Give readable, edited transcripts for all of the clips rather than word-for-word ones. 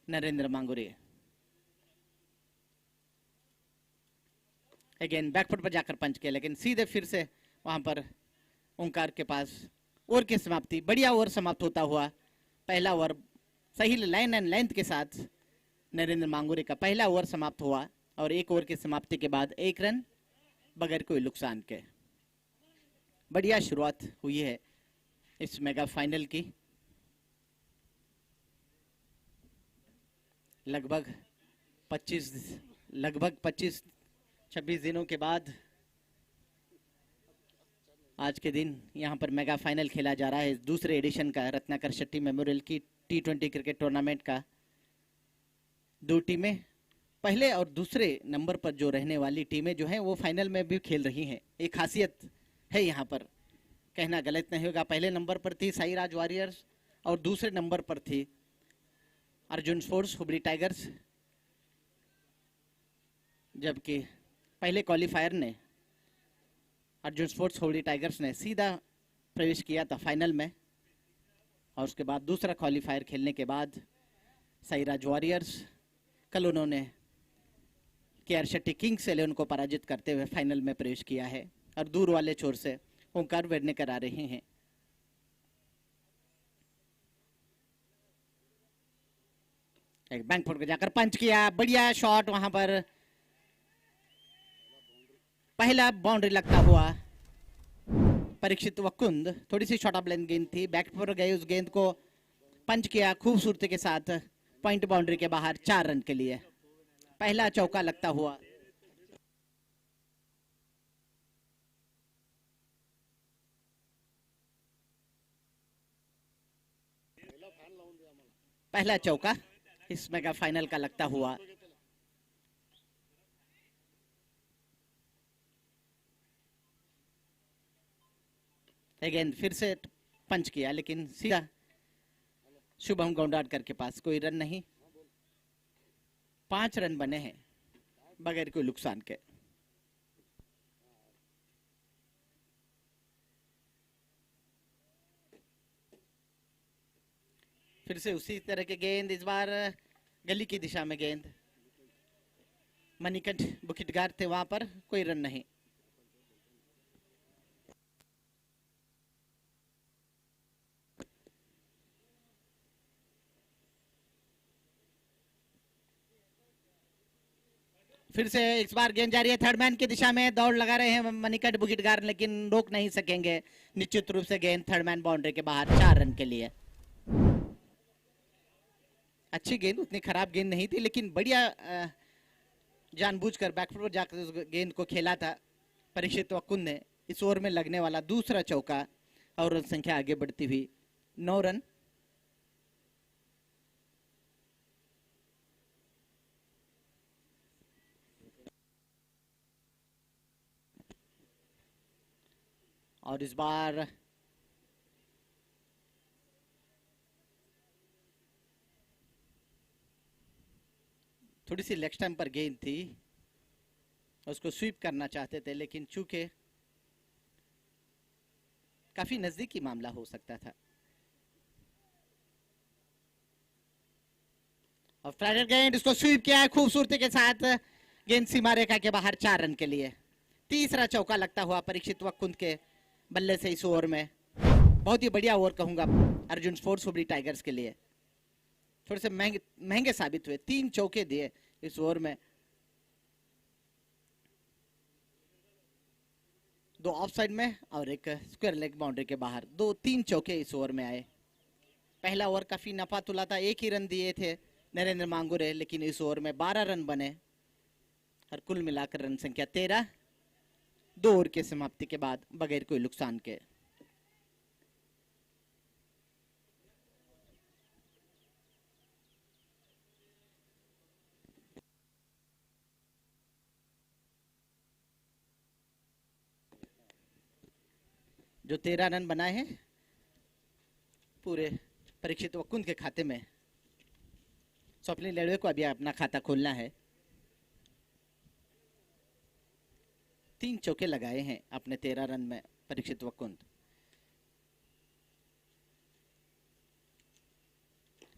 Narendra मांगुरे। Again back foot पर जाकर पंच किया, लेकिन सीधे फिर से वहां पर ओंकार के पास ओवर की समाप्ति। बढ़िया ओवर समाप्त होता हुआ पहला ओवर सही लाइन एंड लेंथ के साथ नरेंद्र मांगुरे का पहला ओवर समाप्त हुआ और एक ओवर की समाप्ति के बाद 1 रन बगैर कोई नुकसान के। बढ़िया शुरुआत हुई है इस मेगा फाइनल की। लगभग 25-26 दिनों के बाद आज के दिन यहां पर मेगा फाइनल खेला जा रहा है दूसरे एडिशन का रत्नाकर शेट्टी मेमोरियल की T20 क्रिकेट टूर्नामेंट का। दो टीमें पहले और दूसरे नंबर पर जो रहने वाली टीमें जो हैं वो फाइनल में भी खेल रही हैं। एक खासियत है यहाँ पर, कहना गलत नहीं होगा। पहले नंबर पर थी साईराज वॉरियर्स और दूसरे नंबर पर थी अर्जुन स्पोर्ट्स हुबली टाइगर्स, जबकि पहले क्वालिफायर ने अर्जुन स्पोर्ट्स हुबली टाइगर्स ने सीधा प्रवेश किया था फाइनल में, और उसके बाद दूसरा क्वालिफायर खेलने के बाद साईराज वॉरियर्स कल उन्होंने KR शेट्टी किंग्स 11 को पराजित करते हुए फाइनल में प्रवेश किया है। और दूर वाले छोर से ओंकार वेडनेकर आ रहे हैं। एक बैंक फुट को जाकर पंच किया, बढ़िया शॉट वहां पर, पहला बाउंड्री लगता हुआ परीक्षित वकुंद। थोड़ी सी शॉर्ट ऑफ लेंथ गेंद थी, बैक पर गए, उस गेंद को पंच किया खूबसूरती के साथ पॉइंट बाउंड्री के बाहर 4 रन के लिए। पहला चौका लगता हुआ। पहला चौका इस मेगा फाइनल का लगता हुआ। अगेन फिर से पंच किया, लेकिन सीधा शुभम गौंडाडकर के पास कोई रन नहीं। 5 रन बने हैं बगैर कोई नुकसान के। फिर से उसी तरह के गेंद, इस बार गली की दिशा में गेंद। मणिकंठ बुकिटगार थे वहां पर, कोई रन नहीं। फिर से इस बार गेंद जा रही है थर्ड मैन की दिशा में, दौड़ लगा रहे हैं मणिकंठ बुकिटगार, लेकिन रोक नहीं सकेंगे। निश्चित रूप से गेंद थर्ड मैन बाउंड्री के बाहर 4 रन के लिए। अच्छी गेंद, उतनी खराब गेंद नहीं थी, लेकिन बढ़िया जानबूझकर बैकफुट पर जाकर उस गेंद को खेला था परीक्षित वकुंद ने। इस ओवर में लगने वाला दूसरा चौका और रन संख्या आगे बढ़ती हुई 9 रन। और इस बार थोड़ी सी लेग स्टंप पर गेंद थी, उसको स्वीप करना चाहते थे, लेकिन चूंकि काफी नजदीकी मामला हो सकता था। और फ्लाइटर गेंद, इसको स्वीप किया है खूबसूरती के साथ, गेंद सीमा रेखा के बाहर 4 रन के लिए। तीसरा चौका लगता हुआ परीक्षित वकुंद के बल्ले से इस ओवर में। बहुत ही बढ़िया ओवर कहूंगा अर्जुन स्पोर्ट्स हुबली टाइगर्स के लिए। थोड़े से महंगे साबित हुए, 3 चौके दिए इस ओवर में। 2 ऑफ साइड में और एक स्क्वायर लेग बाउंड्री के बाहर, 2-3 चौके इस ओवर में आए। पहला ओवर काफी नफा तुला था, 1 ही रन दिए थे नरेंद्र मांगुरे, लेकिन इस ओवर में 12 रन बने और कुल मिलाकर रन संख्या 13, 2 ओवर की समाप्ति के बाद बगैर कोई नुकसान के। जो 13 रन बनाए हैं पूरे परीक्षित वकुंद के खाते में। स्वप्निल लेड़वे को अभी अपना खाता खोलना है। 3 चौके लगाए हैं अपने 13 रन में परीक्षित वकुंद।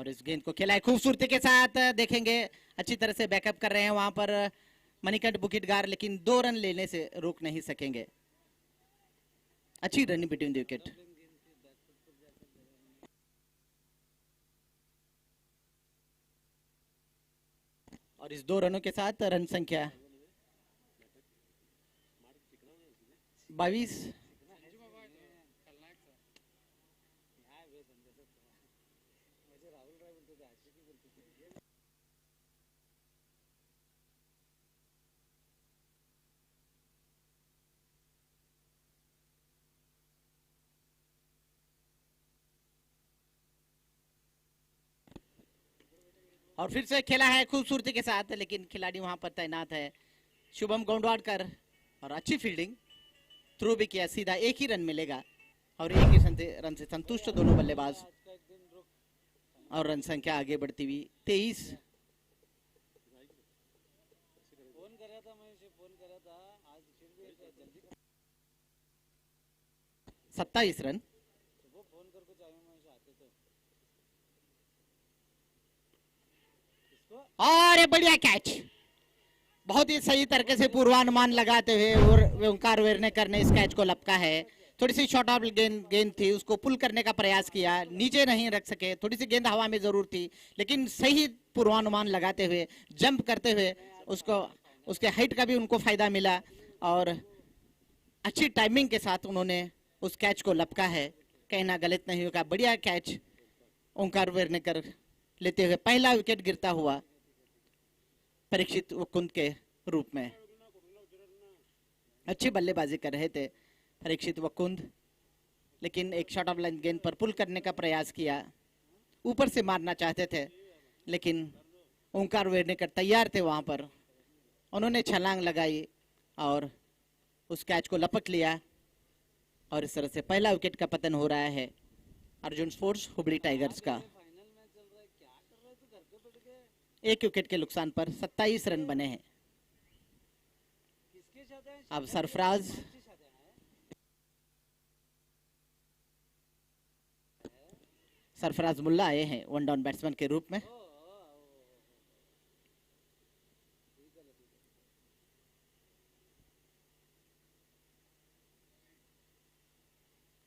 और इस गेंद को खेला है खूबसूरती के साथ, देखेंगे अच्छी तरह से बैकअप कर रहे हैं वहां पर मणिकंठ बुकिटगार, लेकिन 2 रन लेने से रोक नहीं सकेंगे। अच्छी रनिंग बिटवीन द विकेट। और इस 2 रनों के साथ रन संख्या 22। और फिर से खेला है खूबसूरती के साथ, लेकिन खिलाड़ी वहां पर तैनात है शुभम गोंडवाडकर, और अच्छी फील्डिंग, थ्रो भी किया, सीधा एक ही रन मिलेगा और एक ही रन से संतुष्ट दोनों बल्लेबाज। और रन संख्या आगे बढ़ती हुई 23। 27 रन। और बढ़िया कैच, बहुत ही सही तरीके से पूर्वानुमान लगाते हुए और ओंकार वेर्नेकर ने इस कैच को लपका है। थोड़ी सी शॉर्ट ऑफ गेंद थी, उसको पुल करने का प्रयास किया, नीचे नहीं रख सके, थोड़ी सी गेंद हवा में जरूर थी, लेकिन सही पूर्वानुमान लगाते हुए जंप करते हुए उसको, उसके हाइट का भी उनको फायदा मिला और अच्छी टाइमिंग के साथ उन्होंने उस कैच को लपका है। कहना गलत नहीं होगा, बढ़िया कैच ओंकार वेर्नेकर लेते हुए पहला विकेट गिरता हुआ परीक्षित वकुंद के रूप में। अच्छी बल्लेबाजी कर रहे थे परीक्षित वकुंद, लेकिन एक शॉट ऑफ लाइन गेंद पर पुल करने का प्रयास किया, ऊपर से मारना चाहते थे, लेकिन ओंकार वेर्नेकर तैयार थे वहां पर, उन्होंने छलांग लगाई और उस कैच को लपक लिया और इस तरह से पहला विकेट का पतन हो रहा है अर्जुन स्पोर्ट्स हुबली टाइगर्स का। एक विकेट के नुकसान पर 27 रन बने हैं। अब सरफराज मुल्ला आए हैं वन डाउन बैट्समैन के रूप में।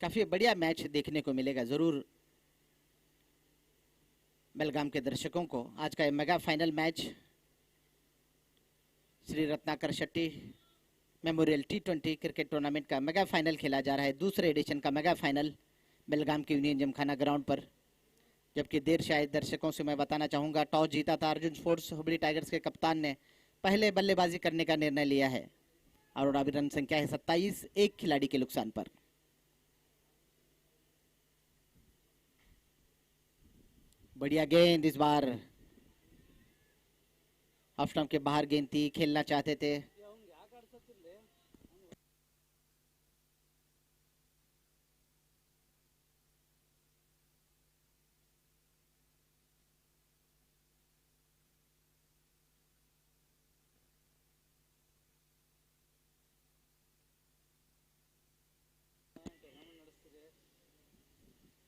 काफी बढ़िया मैच देखने को मिलेगा जरूर बेलगाम के दर्शकों को। आज का mega final match Shri Ratnakar Shetty memorial T20 cricket tournament का मेगा फाइनल खेला जा रहा है, दूसरे एडिशन का मेगा फाइनल बेलगाम के यूनियन जिमखाना ग्राउंड पर। जबकि देर शायद दर्शकों से मैं बताना चाहूंगा, टॉस जीता था अर्जुन स्पोर्ट्स हुबली टाइगर्स के कप्तान ने पहले बल्लेबाजी करने का निर्णय लिया है और अभी रन संख्या है 27, एक खिलाड़ी के नुकसान पर। बढ़िया गेंद, इस बार ऑफ स्टंप के बाहर गेंद थी, खेलना चाहते थे।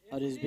और इस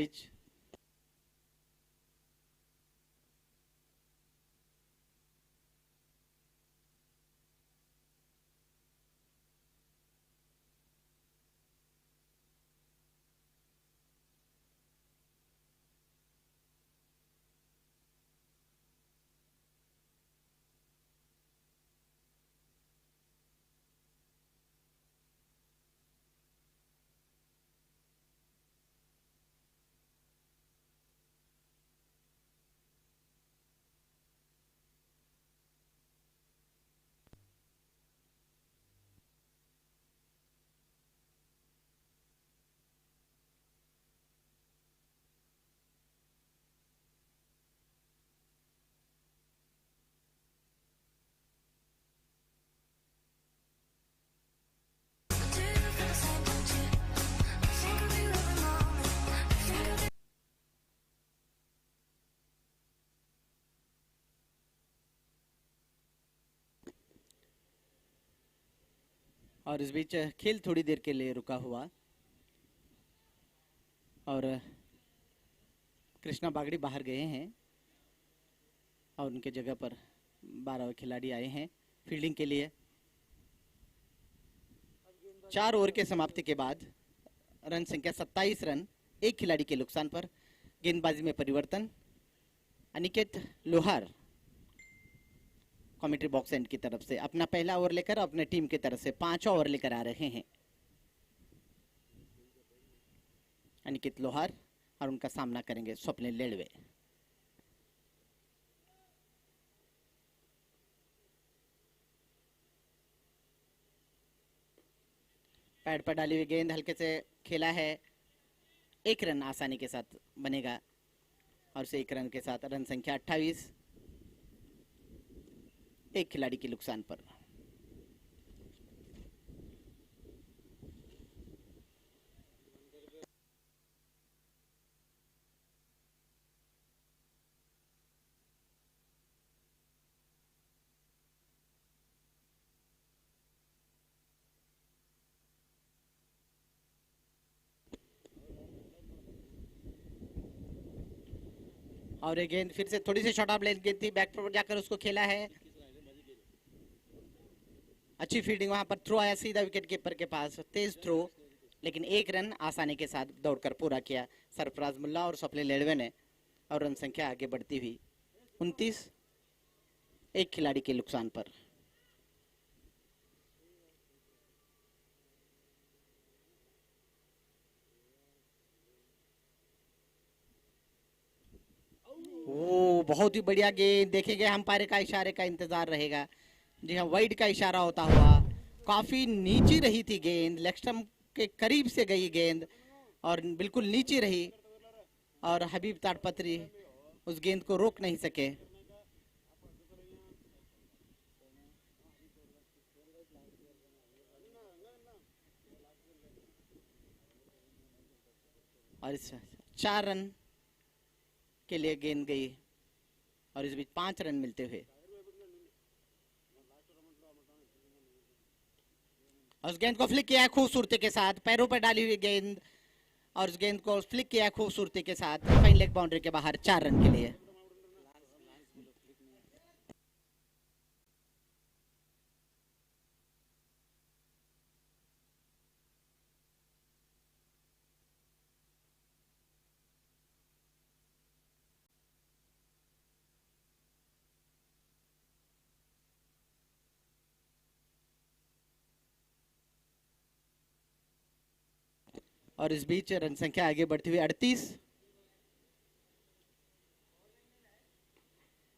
बीच खेल थोड़ी देर के लिए रुका हुआ और कृष्णा बागड़ी बाहर गए हैं और उनके जगह पर 12 खिलाड़ी आए हैं फील्डिंग के लिए। 4 ओवर के समाप्ति के बाद रन संख्या 27 रन, एक खिलाड़ी के नुकसान पर। गेंदबाजी में परिवर्तन, अनिकेत लोहार कमेंट्री बॉक्स एंड की तरफ से अपना पहला ओवर लेकर अपने टीम की तरफ से 5 ओवर लेकर आ रहे हैं। अनिकेत लोहार और उनका सामना करेंगे स्वप्निल लेड़वे। पैड पर डाली हुई गेंद हल्के से खेला है, 1 रन आसानी के साथ बनेगा और उसे 1 रन के साथ रन संख्या 28, एक खिलाड़ी के नुकसान पर। और ये गेंद फिर से थोड़ी सी शॉर्ट ऑफ लेंथ गेंद थी, बैक पर जाकर उसको खेला है, अच्छी फील्डिंग, वहां पर थ्रो आया सीधा विकेट कीपर के पास, तेज थ्रो, लेकिन 1 रन आसानी के साथ दौड़कर पूरा किया सरफराज मुल्ला और स्वप्निल लेड़वे ने और रन संख्या आगे बढ़ती हुई 29, एक खिलाड़ी के नुकसान पर। ओ बहुत ही बढ़िया गेंद, देखेंगे अंपायर का इशारे का इंतजार रहेगा। जी हाँ, वाइड का इशारा होता हुआ, काफी नीची रही थी गेंद, लेग स्टंप के करीब से गई गेंद और बिल्कुल नीची रही और हबीब ताड़पत्री उस गेंद को रोक नहीं सके। और इस 4 रन के लिए गेंद गई और इस बीच 5 रन मिलते हुए और उस गेंद को फ्लिक किया है खूबसूरती के साथ, पैरों पर डाली हुई गेंद और उस गेंद को फ्लिक किया खूबसूरती के साथ फाइन लेग बाउंड्री के बाहर 4 रन के लिए। और इस बीच रन संख्या आगे बढ़ती हुई 38,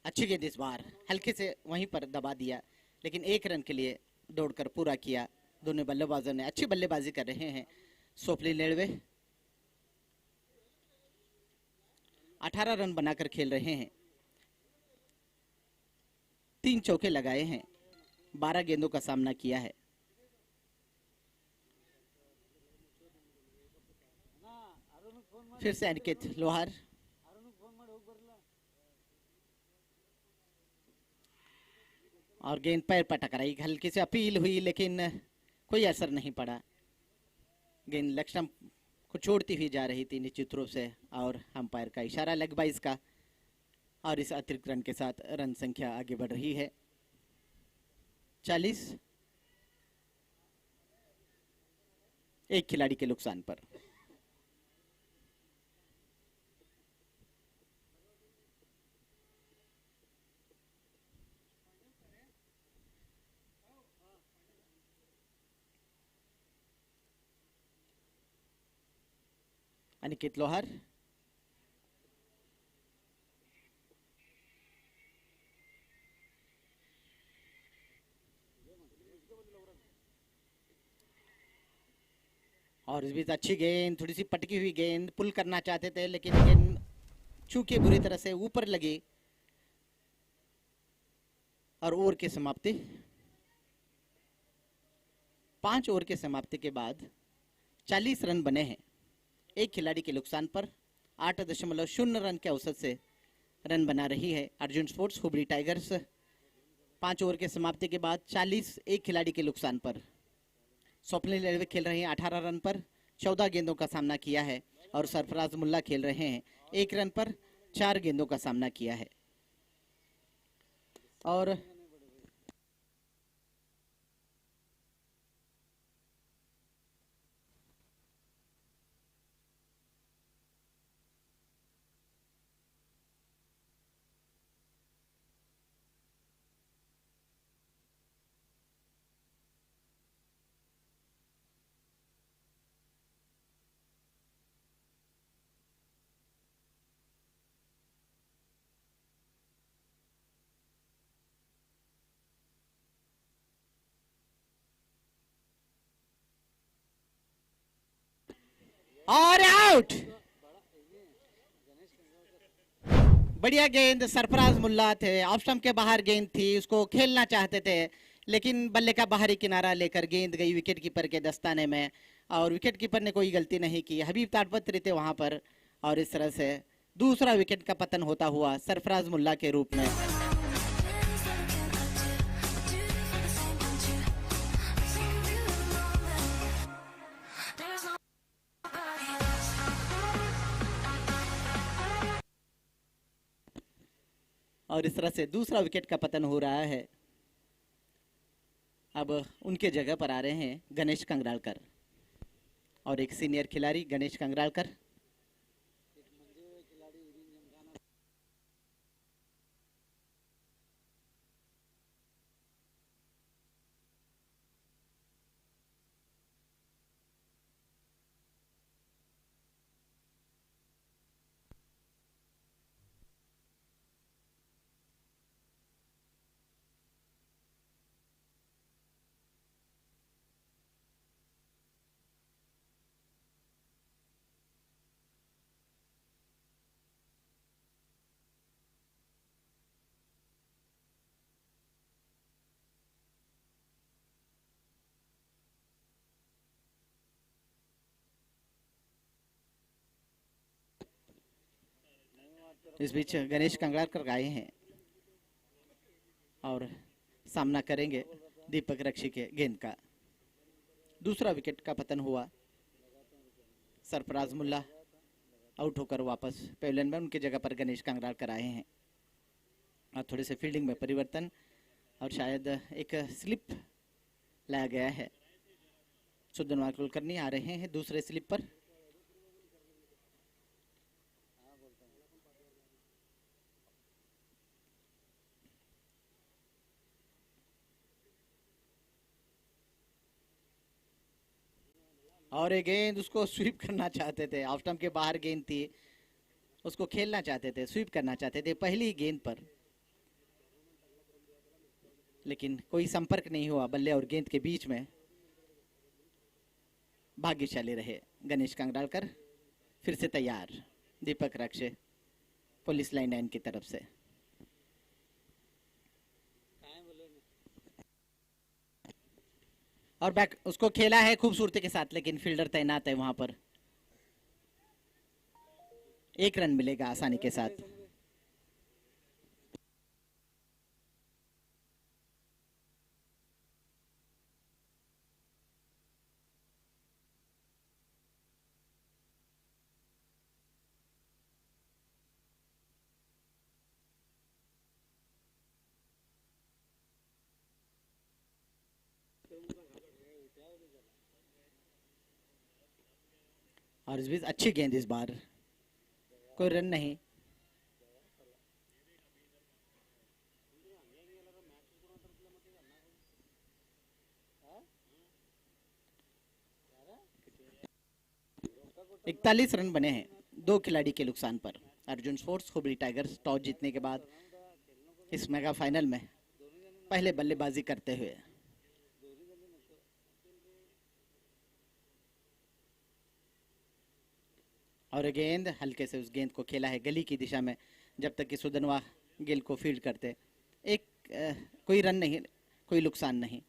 अच्छी गेंद इस बार हल्के से वहीं पर दबा दिया, लेकिन 1 रन के लिए दौड़कर पूरा किया। दोनों बल्लेबाजों ने अच्छी बल्लेबाजी कर रहे हैं। स्वप्निल लेड़वे 18 रन बनाकर खेल रहे हैं, 3 चौके लगाए हैं, 12 गेंदों का सामना किया है। फिर से अनिकेत लोहार, और गेंद पैर पर टकराई, हल्की से अपील हुई लेकिन कोई असर नहीं पड़ा। गेंद लेग स्टंप को छोड़ती हुई जा रही थी निश्चित रूप से और अंपायर का इशारा लेग बाइज का और इस अतिरिक्त रन के साथ रन संख्या आगे बढ़ रही है 40, एक खिलाड़ी के नुकसान पर। अनिकेत लोहार और इस बीच अच्छी गेंद, थोड़ी सी पटकी हुई गेंद, पुल करना चाहते थे लेकिन गेंद चूके बुरी तरह से ऊपर लगी और ओवर की समाप्ति 5 ओवर के समाप्ति के बाद 40 रन बने हैं, एक खिलाड़ी के नुकसान पर। 8.0 रन के औसत से रन बना रही है Arjun sports Hubli tigers. 5 over के समाप्ति के बाद 40, एक खिलाड़ी के नुकसान पर। स्वप्निल लेड़वे खेल रहे हैं 18 रन पर, 14 गेंदों का सामना किया है और सरफराज मुल्ला खेल रहे हैं एक रन पर 4 गेंदों का सामना किया है। और आउट। बढ़िया गेंद, सरफराज मुल्ला थे, ऑफ स्टंप के बाहर गेंद थी, उसको खेलना चाहते थे लेकिन बल्ले का बाहरी किनारा लेकर गेंद गई विकेट कीपर के दस्ताने में और विकेट कीपर ने कोई गलती नहीं की। हबीब ताड़पत्री थे वहां पर और इस तरह से दूसरा विकेट का पतन होता हुआ सरफराज मुल्ला के रूप में। और इस तरह से दूसरा विकेट का पतन हो रहा है। अब उनके जगह पर आ रहे हैं गणेश कंगरालकर और एक सीनियर खिलाड़ी गणेश कंगरालकर। इस बीच गणेश कंगरालकर आए हैं और सामना करेंगे दीपक रक्षी के गेंद का। दूसरा विकेट का पतन हुआ। सरफराज मुल्ला आउट होकर वापस पेविलियन में, उनकी जगह पर गणेश कंगरालकर आए हैं और थोड़े से फील्डिंग में परिवर्तन और शायद एक स्लिप लाया गया है। सुदनवा कुलकर्णी आ रहे हैं दूसरे स्लिप पर। और एक गेंद उसको स्वीप करना चाहते थे, ऑफ स्टंप के बाहर गेंद थी, उसको खेलना चाहते थे, स्वीप करना चाहते थे पहली गेंद पर, लेकिन कोई संपर्क नहीं हुआ बल्ले और गेंद के बीच में। भाग्यशाली रहे गणेश कंगरालकर। फिर से तैयार दीपक रक्षे पुलिस लाइन 9 की तरफ से। और बैक उसको खेला है खूबसूरती के साथ, लेकिन फील्डर तैनात है वहां पर। एक रन मिलेगा आसानी के साथ। और इस बीच अच्छी गेंद, इस बार कोई रन नहीं। इकतालीस रन बने हैं 2 खिलाड़ी के नुकसान पर। Arjun sports Hubli tigers toss जीतने के बाद इस मेगा फाइनल में पहले बल्लेबाजी करते हुए। और गेंद हल्के से उस गेंद को खेला है गली की दिशा में, जब तक कि सुदनवा गेंद को फील्ड करते। एक कोई रन नहीं, कोई नुकसान नहीं।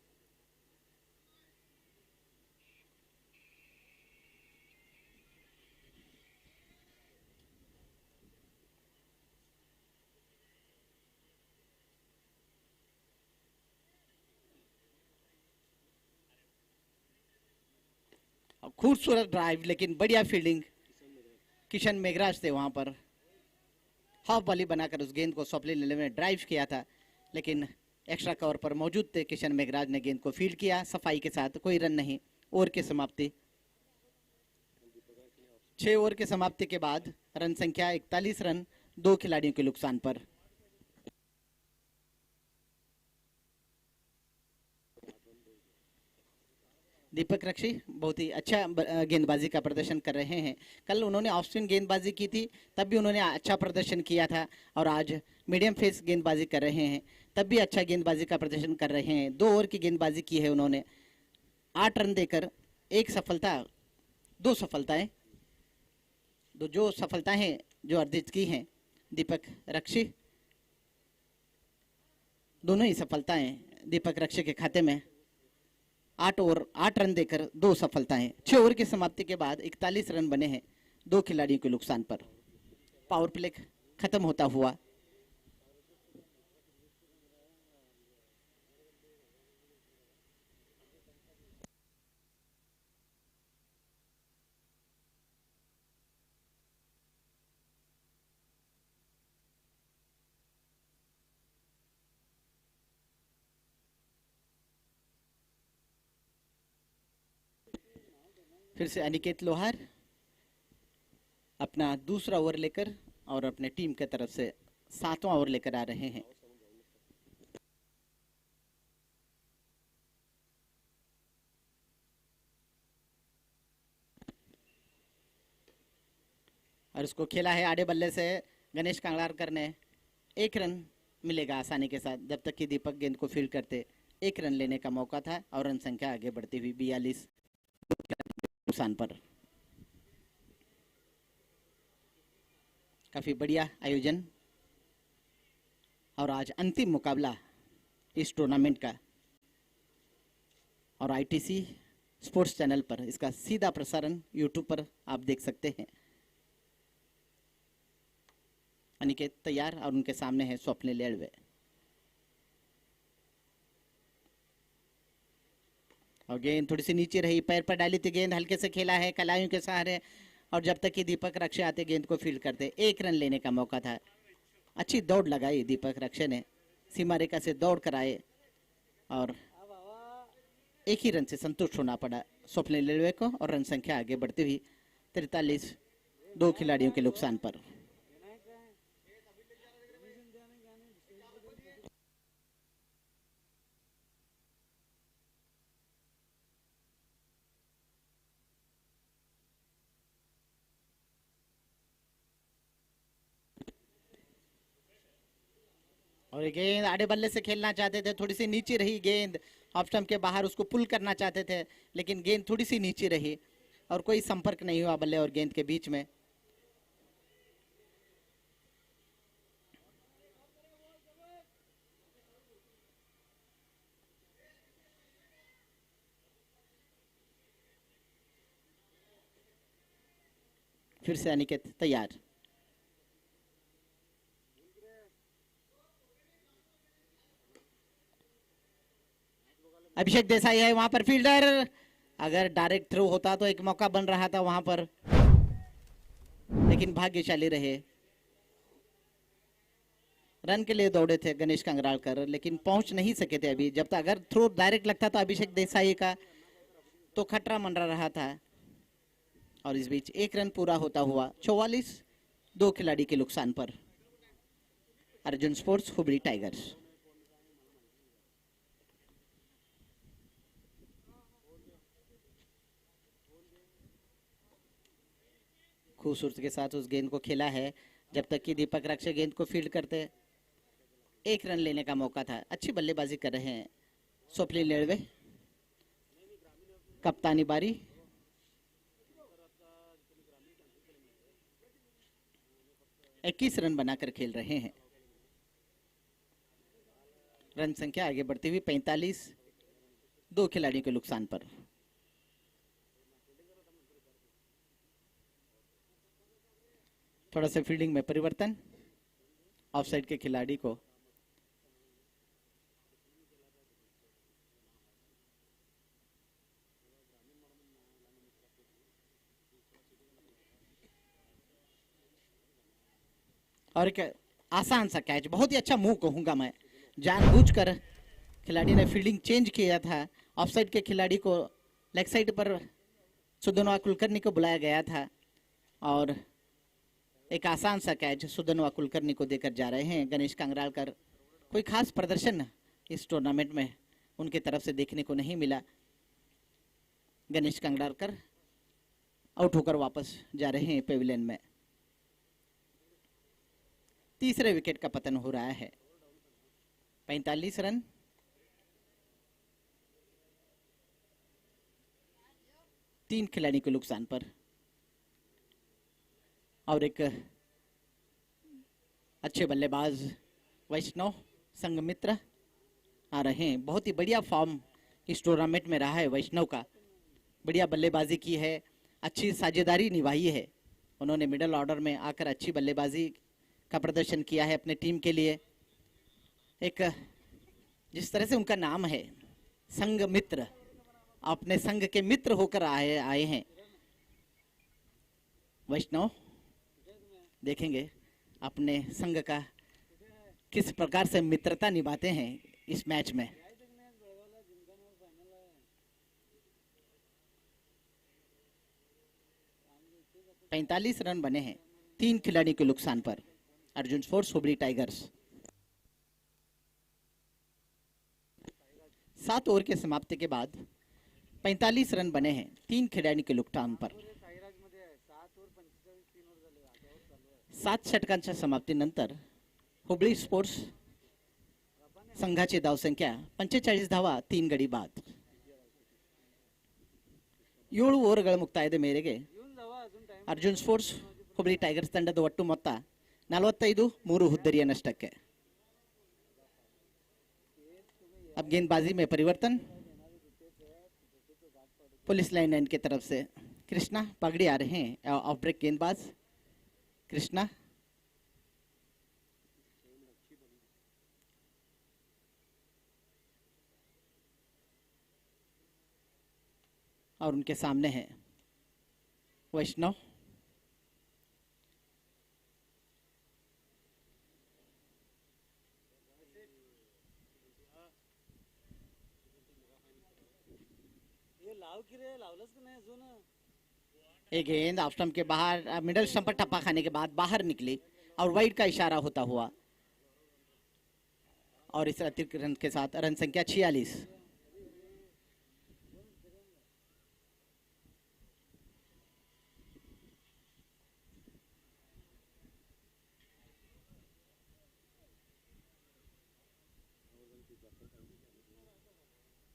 खूबसूरत ड्राइव, लेकिन बढ़िया फील्डिंग किशन मेघराज थे वहां पर। हाफ वॉली बनाकर उस गेंद को स्वप्निल नेड़वे ने ड्राइव किया था, लेकिन एक्स्ट्रा कवर पर मौजूद थे किशन मेघराज ने गेंद को फील्ड किया सफाई के साथ। कोई रन नहीं। ओवर की समाप्ति। 6 ओवर की समाप्ति के बाद रन संख्या 41 रन 2 खिलाड़ियों के नुकसान पर। दीपक रक्षी बहुत ही अच्छा गेंदबाजी का प्रदर्शन कर रहे हैं। कल उन्होंने ऑफ स्पिन गेंदबाजी की थी, तब भी उन्होंने अच्छा प्रदर्शन किया था, और आज मीडियम फेस गेंदबाजी कर रहे हैं, तब भी अच्छा गेंदबाजी का प्रदर्शन कर रहे हैं। 2 ओवर की गेंदबाजी की है उन्होंने, 8 रन देकर 1 सफलता, 2 सफलताएं, जो सफलताएं हैं जो अर्जित की हैं दीपक रक्षी, दोनों ही सफलताएं दीपक रक्षी के खाते में। 8 रन देकर 2 सफलताएं। 6 ओवर की समाप्ति के बाद 41 रन बने हैं 2 खिलाड़ियों के नुकसान पर। पावर प्ले खत्म होता हुआ फिर से अनिकेत लोहार अपना दूसरा ओवर लेकर और अपने टीम के तरफ से 7वां ओवर लेकर आ रहे हैं। और उसको खेला है आड़े बल्ले से गणेश कांगड़ारकर ने। 1 रन मिलेगा आसानी के साथ, जब तक कि दीपक गेंद को फील्ड करते 1 रन लेने का मौका था, और रन संख्या आगे बढ़ती हुई 42 नुकसान पर। काफी बढ़िया आयोजन, और आज अंतिम मुकाबला इस टूर्नामेंट का, और आईटीसी स्पोर्ट्स चैनल पर इसका सीधा प्रसारण यूट्यूब पर आप देख सकते हैं। अनिकेत तैयार, और उनके सामने है स्वप्निल नेड़वे। और गेंद थोड़ी सी नीचे रही, पैर पर डाली थी गेंद, हल्के से खेला है कलाइयों के सहारे, और जब तक कि दीपक रक्षे आते गेंद को फील्ड करते 1 रन लेने का मौका था। अच्छी दौड़ लगाई दीपक रक्षे ने, सीमा रेखा से दौड़ कर आए, और 1 ही रन से संतुष्ट होना पड़ा स्वप्निल नेड़वे को, और रन संख्या आगे बढ़ती हुई 43 2 खिलाड़ियों के नुकसान पर। और ये गेंद आड़े बल्ले से खेलना चाहते थे, थोड़ी सी नीचे रही गेंद, ऑफ स्टंप के बाहर उसको पुल करना चाहते थे, लेकिन गेंद थोड़ी सी नीचे रही, और कोई संपर्क नहीं हुआ बल्ले और गेंद के बीच में। फिर से अनिकेत तैयार। अभिषेक देसाई है वहां पर फील्डर, अगर डायरेक्ट थ्रो होता तो एक मौका बन रहा था वहां पर, लेकिन भाग्यशाली रहे। रन के लिए दौड़े थे गणेश कांगड़ारकर, लेकिन पहुंच नहीं सके थे अभी। जब तक अगर थ्रो डायरेक्ट लगता तो अभिषेक देसाई का, तो खतरा मंडरा रहा था। और इस बीच 1 रन पूरा होता हुआ 44 2 खिलाड़ी के नुकसान पर। Arjun sports Hubli tigers. खूबसूरती के साथ उस गेंद को खेला है, जब तक कि दीपक रक्षे गेंद को फील्ड करते 1 रन लेने का मौका था। अच्छी बल्लेबाजी कर रहे हैं स्वप्निल नेड़वे। कप्तानी बारी, इक्कीस रन बनाकर खेल रहे हैं। रन संख्या आगे बढ़ती हुई 45 2 खिलाड़ियों के नुकसान पर। थोड़ा सा फील्डिंग में परिवर्तन, ऑफसाइड के खिलाड़ी को और एक आसान सा कैच, बहुत ही अच्छा मूव कहूंगा मैं, जानबूझकर खिलाड़ी ने फील्डिंग चेंज किया था। ऑफसाइड के खिलाड़ी को लेग साइड पर सुधनवा कुलकर्णी को बुलाया गया था और एक आसान सा कैच सुधनवा कुलकर्णी को देकर जा रहे हैं गणेश कांगरालकर। कोई खास प्रदर्शन इस टूर्नामेंट में उनके तरफ से देखने को नहीं मिला। गणेश कांगरालकर आउट होकर वापस जा रहे हैं पेविलियन में। तीसरे विकेट का पतन हो रहा है। 45 रन। तीन खिलाड़ी के नुकसान पर और एक अच्छे बल्लेबाज वैष्णव संघमित्र आ रहे हैं। बहुत ही बढ़िया फॉर्म इस टूर्नामेंट में रहा है वैष्णव का। बढ़िया बल्लेबाजी की है, अच्छी साझेदारी निभाई है उन्होंने। मिडिल ऑर्डर में आकर अच्छी बल्लेबाजी का प्रदर्शन किया है अपने टीम के लिए। एक जिस तरह से उनका नाम है संघ मित्र, अपने संघ के मित्र होकर आए हैं वैष्णव। देखेंगे अपने संघ का किस प्रकार से मित्रता निभाते हैं इस मैच में। पैंतालीस रन बने हैं तीन खिलाड़ी के नुकसान पर Arjun sports Hubli tigers. 7 over के समाप्ति के बाद 45 रन बने हैं तीन खिलाड़ी के नुकसान पर। 7 षटकांच्या समाप्तीनंतर हुबळी स्पोर्ट्स संघाची धावसंख्या 45 धावा 3 गडी बाद। 7 ಓವರ್ಗಳ ಮುಕ್ತಾಯದ ಮೇರೆಗೆ ಅರ್ಜುನ್ ಸ್ಪೋರ್ಟ್ಸ್ ಹುಬಳಿ ಟೈಗರ್ಸ್ ತಂಡದ ಒಟ್ಟು ಮೊತ್ತ 45 3 ಹುದ್ದರಿಯ ನಷ್ಟಕ್ಕೆ। अब गेंदबाजी में परिवर्तन। पुलिस लाइन की तरफ से कृष्णा पगड़ी आ रहे हैं। ऑफ ब्रेक गेंदबाज कृष्णा। और उनके सामने है वैष्णव। एक गेंद ऑफ स्टंप के बाहर, मिडल स्टंप पर टप्पा खाने के बाद बाहर निकली और वाइड का इशारा होता हुआ और इस अतिरिक्त रन के साथ रन संख्या 46।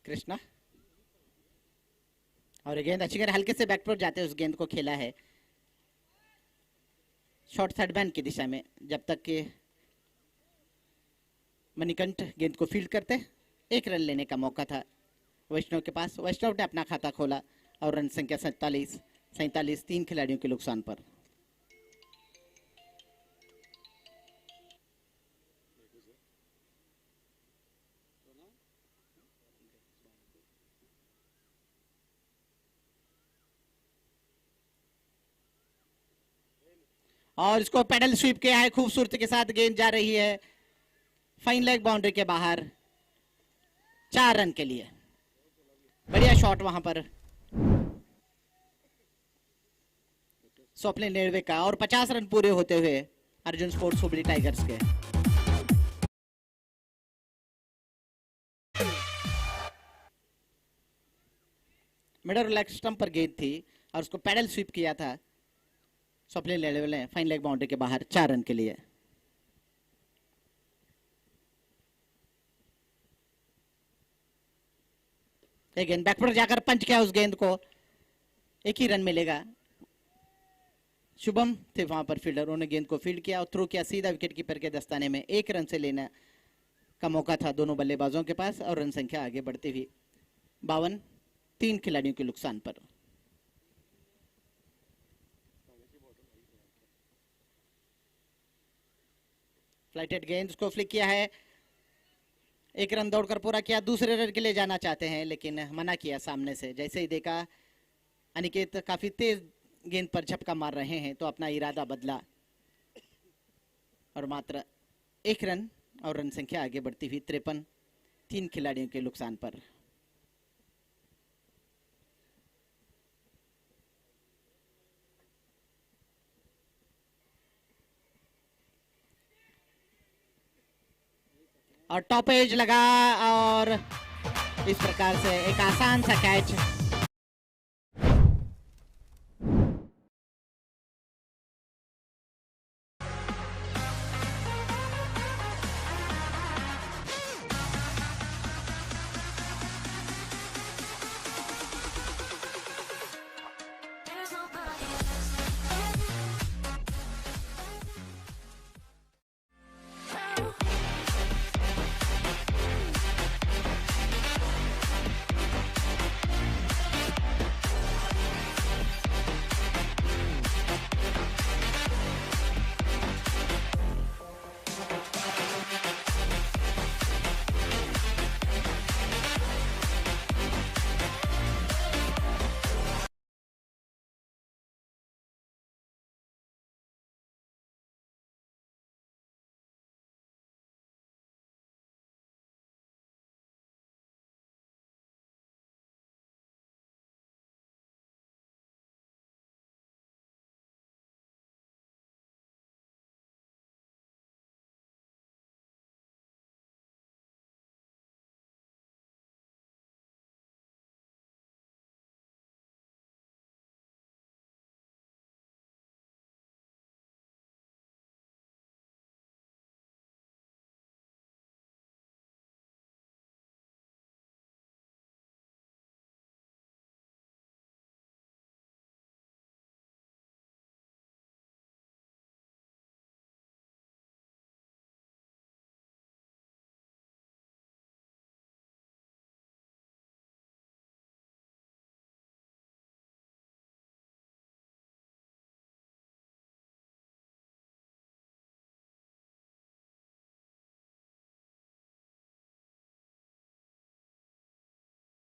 कृष्णा और गेंद अच्छी कर हल्के से बैक पर जाते उस गेंद को खेला है शॉर्ट थर्ड मैन की दिशा में। जब तक कि मणिकंठ गेंद को फील्ड करते 1 रन लेने का मौका था वैष्णव के पास। वैष्णव ने अपना खाता खोला और रन संख्या 47 3 खिलाड़ियों के नुकसान पर। और इसको पेडल स्वीप किया है खूबसूरती के साथ। गेंद जा रही है फाइन लेग बाउंड्री के बाहर 4 रन के लिए। बढ़िया शॉट वहां पर स्वप्निल नेड़वे का और 50 रन पूरे होते हुए अर्जुन स्पोर्ट्स हुबली टाइगर्स के। मिडल लेग स्टंप पर गेंद थी और उसको पेडल स्वीप किया था स्वप्निल नेड़वे ने फाइन लेग बाउंड्री के बाहर 4 रन के लिए। एक गेंद बैक पर जाकर पंच किया उस गेंद को, 1 ही रन मिलेगा। शुभम थे वहां पर फील्डर, उन्होंने गेंद को फील्ड किया और थ्रो किया सीधा विकेट कीपर के दस्ताने में। 1 रन से लेने का मौका था दोनों बल्लेबाजों के पास और रन संख्या आगे बढ़ती हुई 52 3 खिलाड़ियों के नुकसान पर। फ्लाइटेड गेंद को फ्लिक किया है, 1 रन दौड़कर पूरा किया। दूसरे रन के लिए जाना चाहते हैं लेकिन मना किया सामने से। जैसे ही देखा अनिकेत काफी तेज गेंद पर झपका मार रहे हैं तो अपना इरादा बदला और मात्र 1 रन और रन संख्या आगे बढ़ती हुई 53, 3 खिलाड़ियों के नुकसान पर। और टॉप एज लगा और इस प्रकार से एक आसान सा कैच।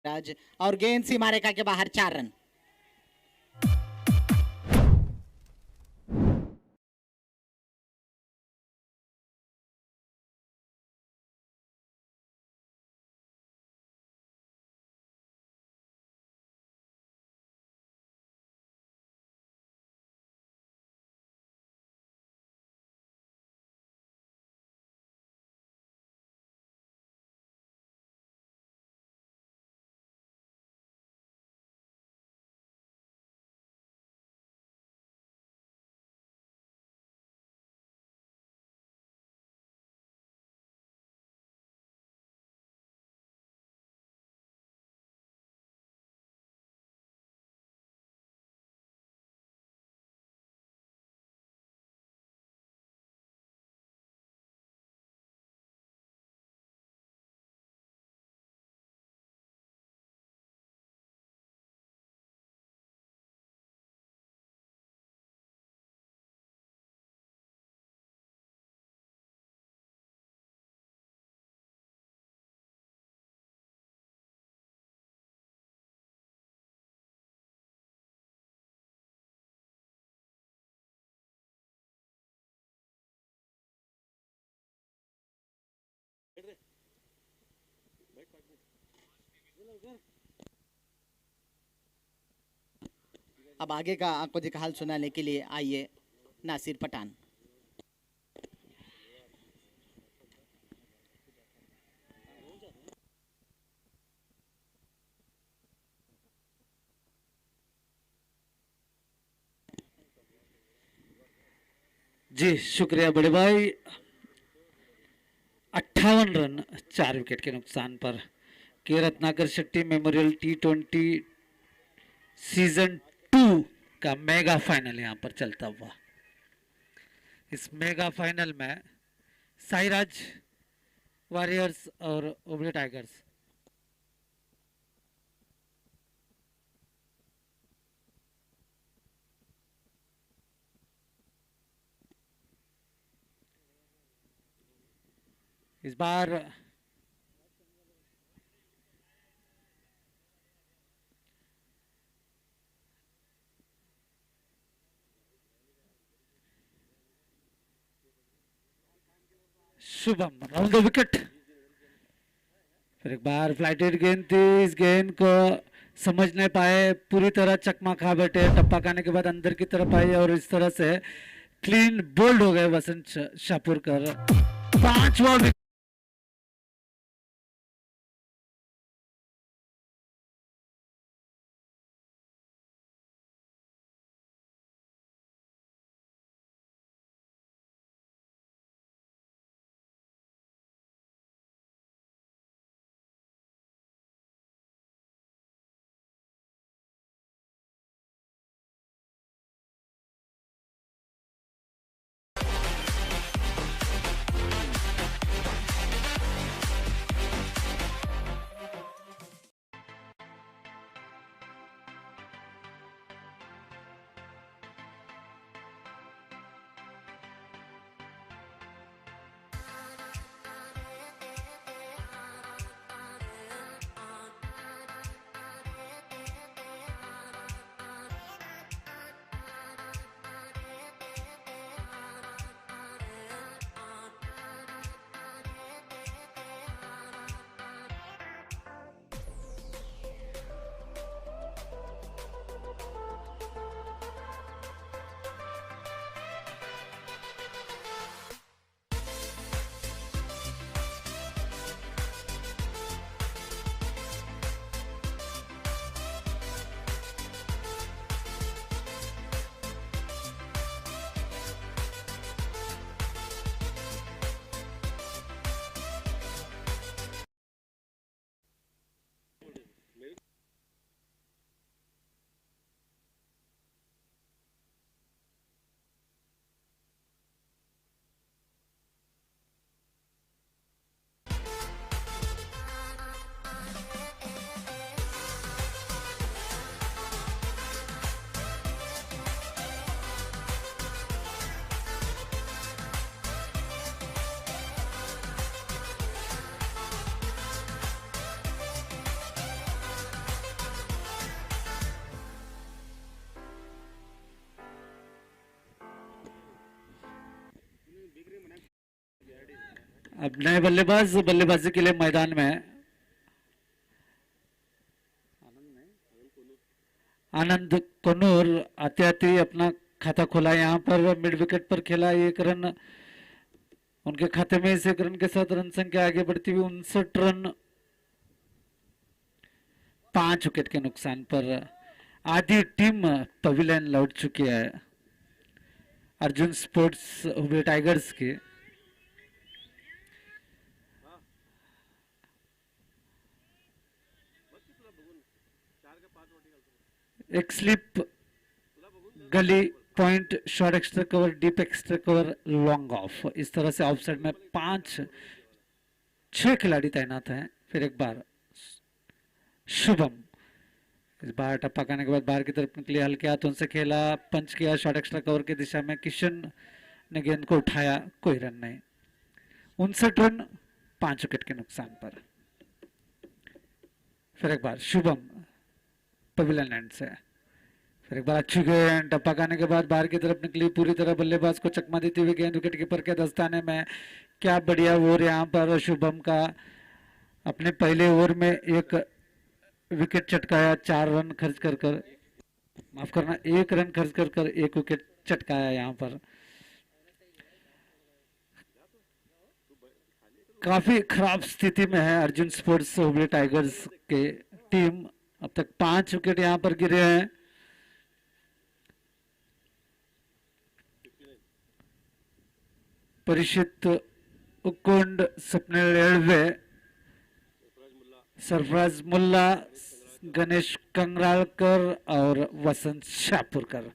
राज और गेंद सीमा रेखा के बाहर 4 रन। अब आगे का आपको जी का हाल सुनाने के लिए आइए नासिर पठान। जी शुक्रिया बड़े भाई। 58 रन 4 विकेट के नुकसान पर के Ratnakar Shetty memorial T20 season 2 का मेगा फाइनल यहां पर चलता हुआ। इस मेगा फाइनल में साईराज वॉरियर्स और ओबले टाइगर्स इस बार शुभम राउंड द विकेट। फिर एक बार फ्लाइटेड गेंद थी, इस गेंद को समझ नहीं पाए, पूरी तरह चकमा खा बैठे, टप्पा खाने के बाद अंदर की तरफ आई और इस तरह से क्लीन बोल्ड हो गए वसंत शाहपुरकर। 5वां विकेट। अब नए बल्लेबाज बल्लेबाजी के लिए मैदान में आनंद कोनूर आते आते अपना खाता खोला। यहाँ पर मिड विकेट पर खेला, 1 रन उनके खाते में। इस 1 रन के साथ रन संख्या आगे बढ़ती हुई 59 रन। 5 विकेट के नुकसान पर आधी टीम पवेलियन लौट चुकी है अर्जुन स्पोर्ट्स हुबली टाइगर्स की। एक स्लिप, गली, point, short extra cover, deep extra cover, long off, इस तरह से ऑफ साइड में 6 खिलाड़ी तैनात हैं। फिर एक बार शुभम, इस बार टप्पा खाने के बाद बाहर की तरफ निकले, हल्के हाथों से खेला, पंच किया शॉर्ट एक्स्ट्रा कवर की दिशा में। किशन ने गेंद को उठाया, कोई रन नहीं। 59 रन 5 विकेट के नुकसान पर। फिर एक बार शुभम पवेलियन एंड से, फिर एक बार अच्छी गेंद टप्पा खाने के बाद बाहर की तरफ निकली, पूरी तरह बल्लेबाज को चकमा देती हुई गेंद विकेट कीपर के दस्ताने में। क्या बढ़िया ओवर यहाँ पर शुभम का, अपने पहले ओवर में 1 विकेट चटकाया, 4 रन खर्च कर माफ करना 1 रन खर्च कर 1 विकेट चटकाया। यहाँ पर काफी खराब स्थिति में है अर्जुन स्पोर्ट्स हुबली टाइगर्स के टीम। अब तक 5 विकेट यहाँ पर गिरे हैं। परिचित उकुंड, स्वप्निल रेलवे, सरफराज मुल्ला, गणेश कंगरालकर और वसंत शाहपुरकर,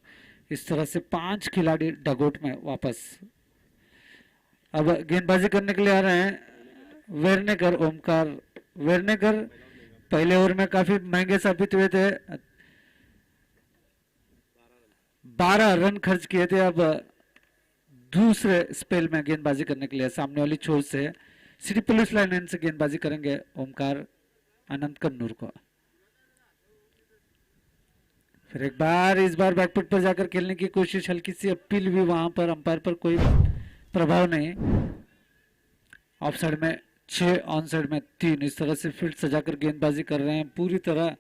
इस तरह से 5 खिलाड़ी डगआउट में वापस। अब गेंदबाजी करने के लिए आ रहे हैं वेरनेकर, ओमकार वेरनेकर। पहले ओवर में काफी महंगे साबित हुए थे, 12 रन खर्च किए थे। अब दूसरे स्पेल में गेंदबाजी करने के लिए सामने वाली छोर से सिटी पुलिस लाइन से गेंदबाजी करेंगे ओमकार आनंद कन्नूर को। फिर एक बार, इस बार बैकफुट पर जाकर खेलने की कोशिश, हल्की सी अपील भी वहां पर, अंपायर पर कोई प्रभाव नहीं। ऑफ साइड में 6, ऑन साइड में 3, इस तरह से फील्ड सजाकर गेंदबाजी कर रहे हैं। पूरी तरह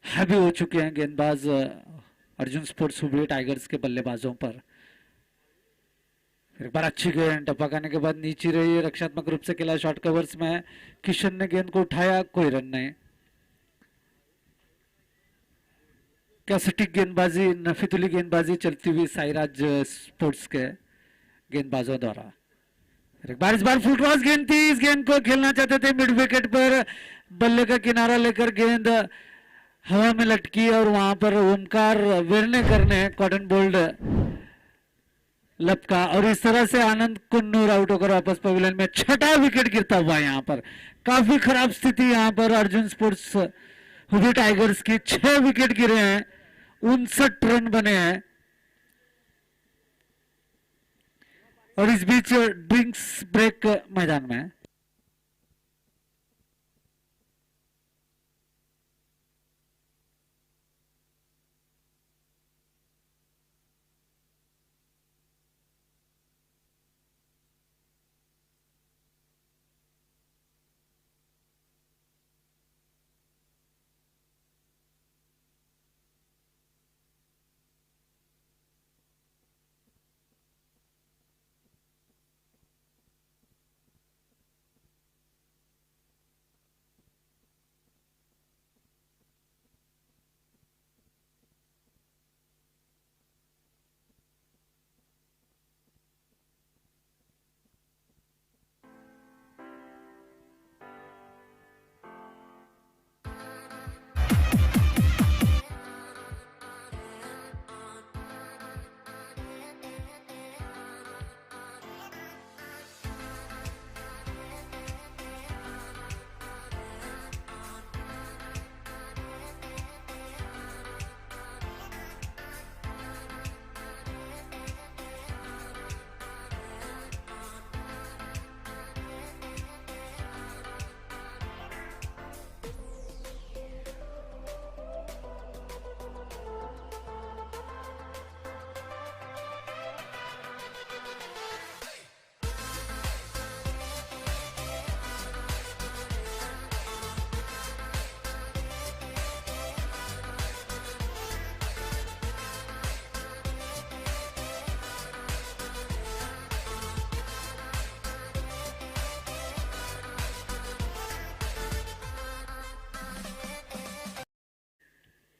हैवी हो चुके हैं गेंदबाज अर्जुन स्पोर्ट्स हुबली टाइगर्स के बल्लेबाजों पर। एक बार अच्छी गेंद टपकाने के बाद नीचे रही, रक्षात्मक रूप से खेला, शॉर्ट कवर्स में किशन ने गेंद को उठाया, कोई रन नहीं। क्या सटीक गेंदबाजी, नफीतुली गेंदबाजी चलती हुई साईराज स्पोर्ट्स के गेंदबाजों द्वारा। एक बार इस बार फुल क्रॉस गेंद थी, इस गेंद को खेलना चाहते थे मिड विकेट पर, बल्ले का किनारा लेकर गेंद हवा में लटकी और वहां पर ओमकार वेर्नेकर ने कॉटन बोल्ड लपका और इस तरह से आनंद कुन्नूर आउट होकर वापस पवेलियन में 6ठा विकेट गिरता हुआ। यहाँ पर काफी खराब स्थिति, यहाँ पर अर्जुन स्पोर्ट्स हुबली टाइगर्स की 6 विकेट गिरे हैं, 59 रन बने हैं। और इस बीच ड्रिंक्स ब्रेक मैदान में।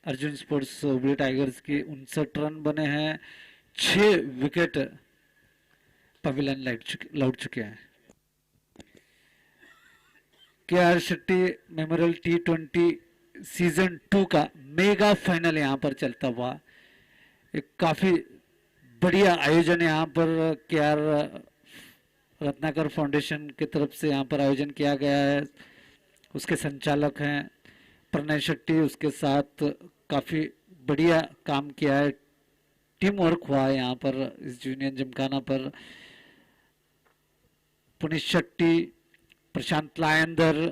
अर्जुन स्पोर्ट्स हुबली टाइगर्स की 59 रन बने हैं, 6 विकेट पवेलियन लौट चुके हैं। KR Shetty memorial T20 season 2 का मेगा फाइनल यहाँ पर चलता हुआ। एक काफी बढ़िया आयोजन यहाँ पर KR रत्नाकर फाउंडेशन की तरफ से यहाँ पर आयोजन किया गया है। उसके संचालक हैं प्रणय शेट्टी, उसके साथ काफी बढ़िया काम किया है, टीम वर्क हुआ है यहाँ पर इस यूनियन जिमखाना पर। पुनीत शेट्टी, प्रशांत लायंदर,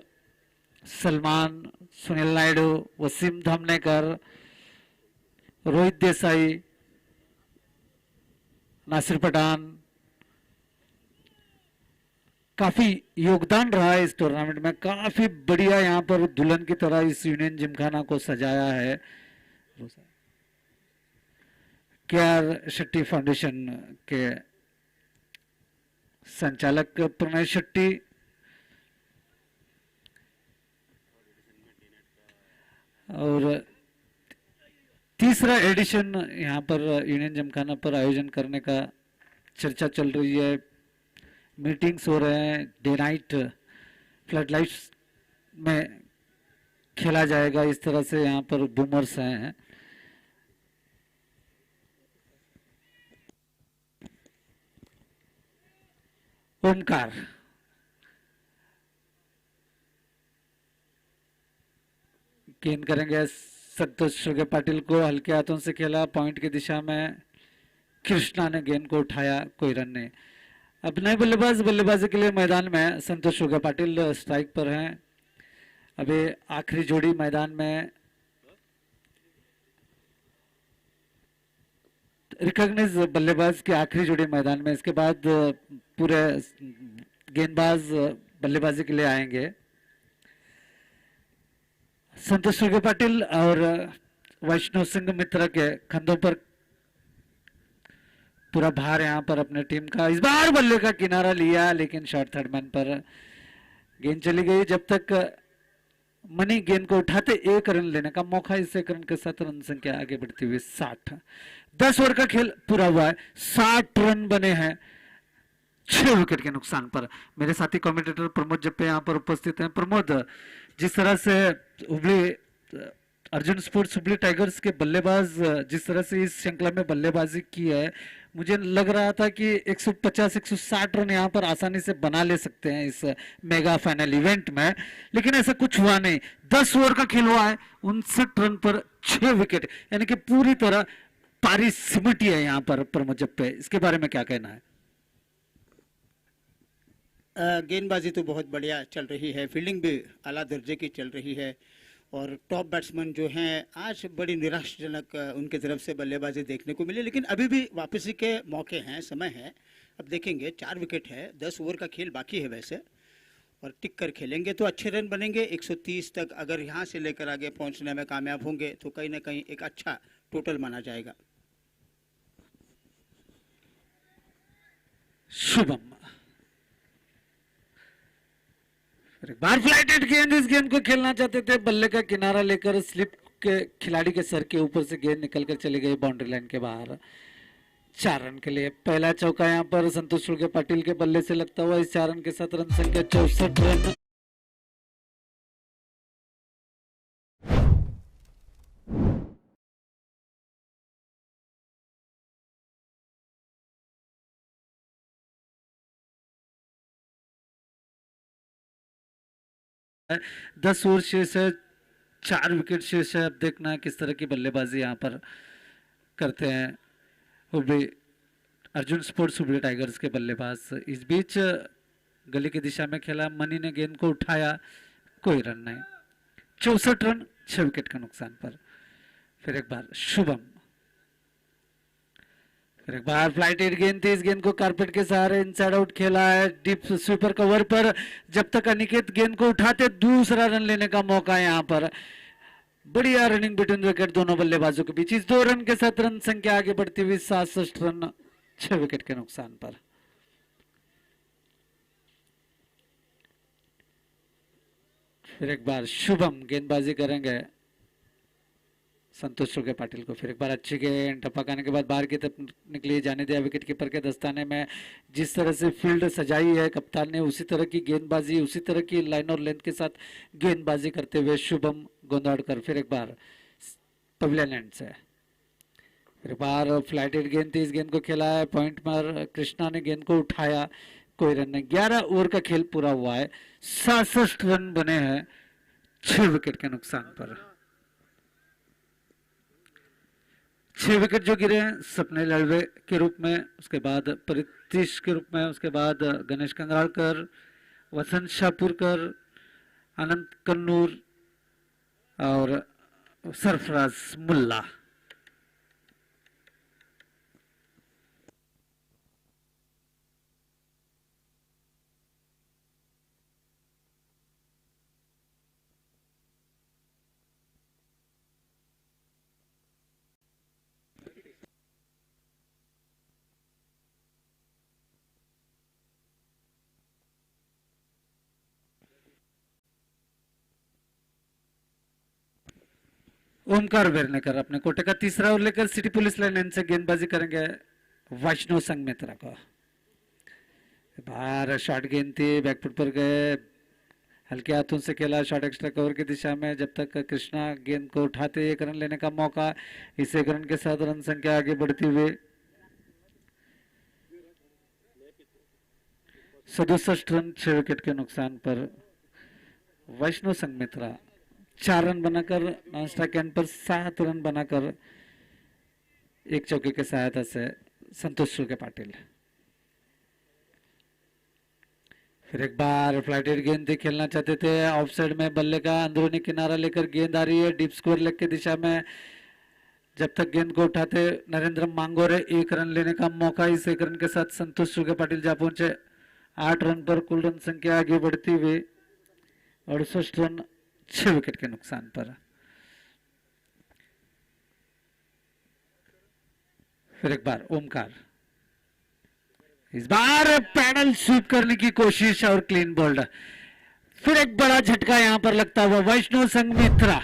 सलमान, सुनील नायडू, वसीम धामनेकर, रोहित देसाई, नासिर पठान, काफी योगदान रहा है इस टूर्नामेंट में। काफी बढ़िया यहाँ पर दुल्हन की तरह इस यूनियन जिमखाना को सजाया है KR शेट्टी फाउंडेशन के संचालक प्रणय शेट्टी। और तीसरा एडिशन यहाँ पर यूनियन जिमखाना पर आयोजन करने का चर्चा चल रही है, मीटिंग्स हो रहे हैं, डे नाइट फ्लड लाइट्स में खेला जाएगा, इस तरह से यहाँ पर बूमर्स हैं। ओमकार गेंद करेंगे, संतोष शुगे पाटिल को हल्के हाथों से खेला, पॉइंट की दिशा में कृष्णा ने गेंद को उठाया, कोई रन नहीं। अब नए बल्लेबाजी के लिए मैदान में संतोष शुगे पाटिल स्ट्राइक पर हैं। अभी आखिरी जोड़ी मैदान में रिकॉग्नाइज बल्लेबाज की आखिरी जोड़ी मैदान में, इसके बाद पूरे गेंदबाज बल्लेबाजी के लिए आएंगे। संतोष सुर्गे पाटिल और वैष्णव सिंह मित्रा के कंधों पर पूरा भार यहाँ पर अपने टीम का। इस बार बल्ले का किनारा लिया लेकिन शॉर्ट थर्ड मैन पर गेंद चली गई। जब तक मनी गेंद को उठाते 1 रन लेने का मौका, इस 1 रन के साथ रन संख्या आगे बढ़ती हुई 60। 10 ओवर का खेल पूरा हुआ है, 60 रन बने हैं 6 विकेट के नुकसान पर। मेरे साथी कमेंटेटर प्रमोद जप्पे यहाँ पर उपस्थित हैं। प्रमोद, जिस तरह से हुबली अर्जुन स्पोर्ट्स हुबली टाइगर्स के बल्लेबाज जिस तरह से इस श्रृंखला में बल्लेबाजी की है, मुझे लग रहा था कि 150-160 रन यहाँ पर आसानी से बना ले सकते हैं इस मेगा फाइनल इवेंट में, लेकिन ऐसा कुछ हुआ नहीं। 10 ओवर का खेल हुआ है, 59 रन पर 6 विकेट, यानी कि पूरी तरह पारी सिमटी है यहाँ पर। प्रमोद जप्पे, इसके बारे में क्या कहना है? गेंदबाजी तो बहुत बढ़िया चल रही है, फील्डिंग भी आला दर्जे की चल रही है और टॉप बैट्समैन जो हैं आज बड़ी निराशाजनक उनके तरफ से बल्लेबाजी देखने को मिली, लेकिन अभी भी वापसी के मौके हैं, समय है। अब देखेंगे, 4 विकेट है, 10 ओवर का खेल बाकी है वैसे, और टिक कर खेलेंगे तो अच्छे रन बनेंगे। 130 तक अगर यहाँ से लेकर आगे पहुँचने में कामयाब होंगे तो कहीं ना कहीं एक अच्छा टोटल माना जाएगा। शुभम, एक बार फ्लाइटेड गेंद, इस गेंद को खेलना चाहते थे, बल्ले का किनारा लेकर स्लिप के खिलाड़ी के सर के ऊपर से गेंद निकलकर चली गई बाउंड्री लाइन के बाहर। 4 रन के लिए पहला चौका यहाँ पर संतोष सुर्गे पाटिल के बल्ले से लगता हुआ। इस 4 रन के साथ रन संख्या 64 रन। दस ओवर शेष है, 4 विकेट शेष है। अब देखना किस तरह की बल्लेबाजी यहाँ पर करते हैं हुबली अर्जुन स्पोर्ट्स हुबली टाइगर्स के बल्लेबाज। इस बीच गली की दिशा में खेला, मनी ने गेंद को उठाया, कोई रन नहीं। 64 रन 6 विकेट के नुकसान पर। फिर एक बार शुभम, फिर एक बार फ्लाइटेड गेंद थी, इस गेंद को कारपेट के सहारे इनसाइड आउट खेला है डीप स्वीपर कवर पर। जब तक अनिकेत गेंद को उठाते, दूसरा रन लेने का मौका है यहाँ पर। बढ़िया रनिंग बिटवीन विकेट दोनों बल्लेबाजों के बीच। इस 2 रन के साथ रन संख्या आगे बढ़ती हुई 67 रन 6 विकेट के नुकसान पर। फिर एक बार शुभम गेंदबाजी करेंगे संतोष सुर्गे पाटिल को। फिर एक बार अच्छी गेंद टपक आने के बाद बाहर की तरफ निकली, जाने दिया विकेट कीपर के दस्ताने में। जिस तरह से फील्ड सजाई है कप्तान ने, उसी तरह की गेंदबाजी, उसी तरह की लाइन और लेंथ के साथ गेंदबाजी करते हुए शुभम गोंदावड़कर। फिर एक बार पवेलियन एंड से फिर एक बार फ्लाइटेड गेंद थी, इस गेंद को खेला है पॉइंट पर। कृष्णा ने गेंद को उठाया, कोई रन नहीं। 11 ओवर का खेल पूरा हुआ है, 67 रन बने हैं 6 विकेट के नुकसान पर। 6 विकेट जो गिरे हैं सपने लड़वे के रूप में, उसके बाद परितीश के रूप में, उसके बाद गणेश कंगरालकर, वसंत शाहपुरकर, आनंद कन्नूर और सरफराज मुल्ला। ओमकार वेरनेकर अपने कोटे का तीसरा ओवर लेकर सिटी पुलिस लाइन से गेंदबाजी करेंगे वैष्णव संघ मित्रा को। बाहर शॉर्ट गेंद थी, बैकफुट पर गए, हल्के हाथों से खेला शॉर्ट एक्स्ट्रा कवर की दिशा में। जब तक कृष्णा गेंद को उठाते 1 रन लेने का मौका, इस 1 रन के साथ रन संख्या आगे बढ़ती हुई 67 रन 6 विकेट के नुकसान पर। वैष्णव संघ मित्रा 4 रन बनाकर नॉन स्ट्राइक एंड पर 7 रन बनाकर एक चौके के सहायता से संतोष सुर्गे पाटिल। फिर एक बार फ्लाइटेड गेंद थी, खेलना चाहते थे ऑफ साइड में, बल्ले का अंदरूनी किनारा लेकर गेंद आ रही है डीप स्कोर लेग की दिशा में। जब तक गेंद को उठाते नरेंद्र मांगोरे 1 रन लेने का मौका, इस 1 रन के साथ संतोष सुर्गे पाटिल जा पहुंचे 8 रन पर कुल रन संख्या आगे बढ़ती हुई 68 रन 6 विकेट के नुकसान पर। फिर एक बार ओमकार, इस बार पैडल स्वीप करने की कोशिश और क्लीन बोल्ड। फिर एक बड़ा झटका यहां पर लगता हुआ वैष्णव संघमित्रा।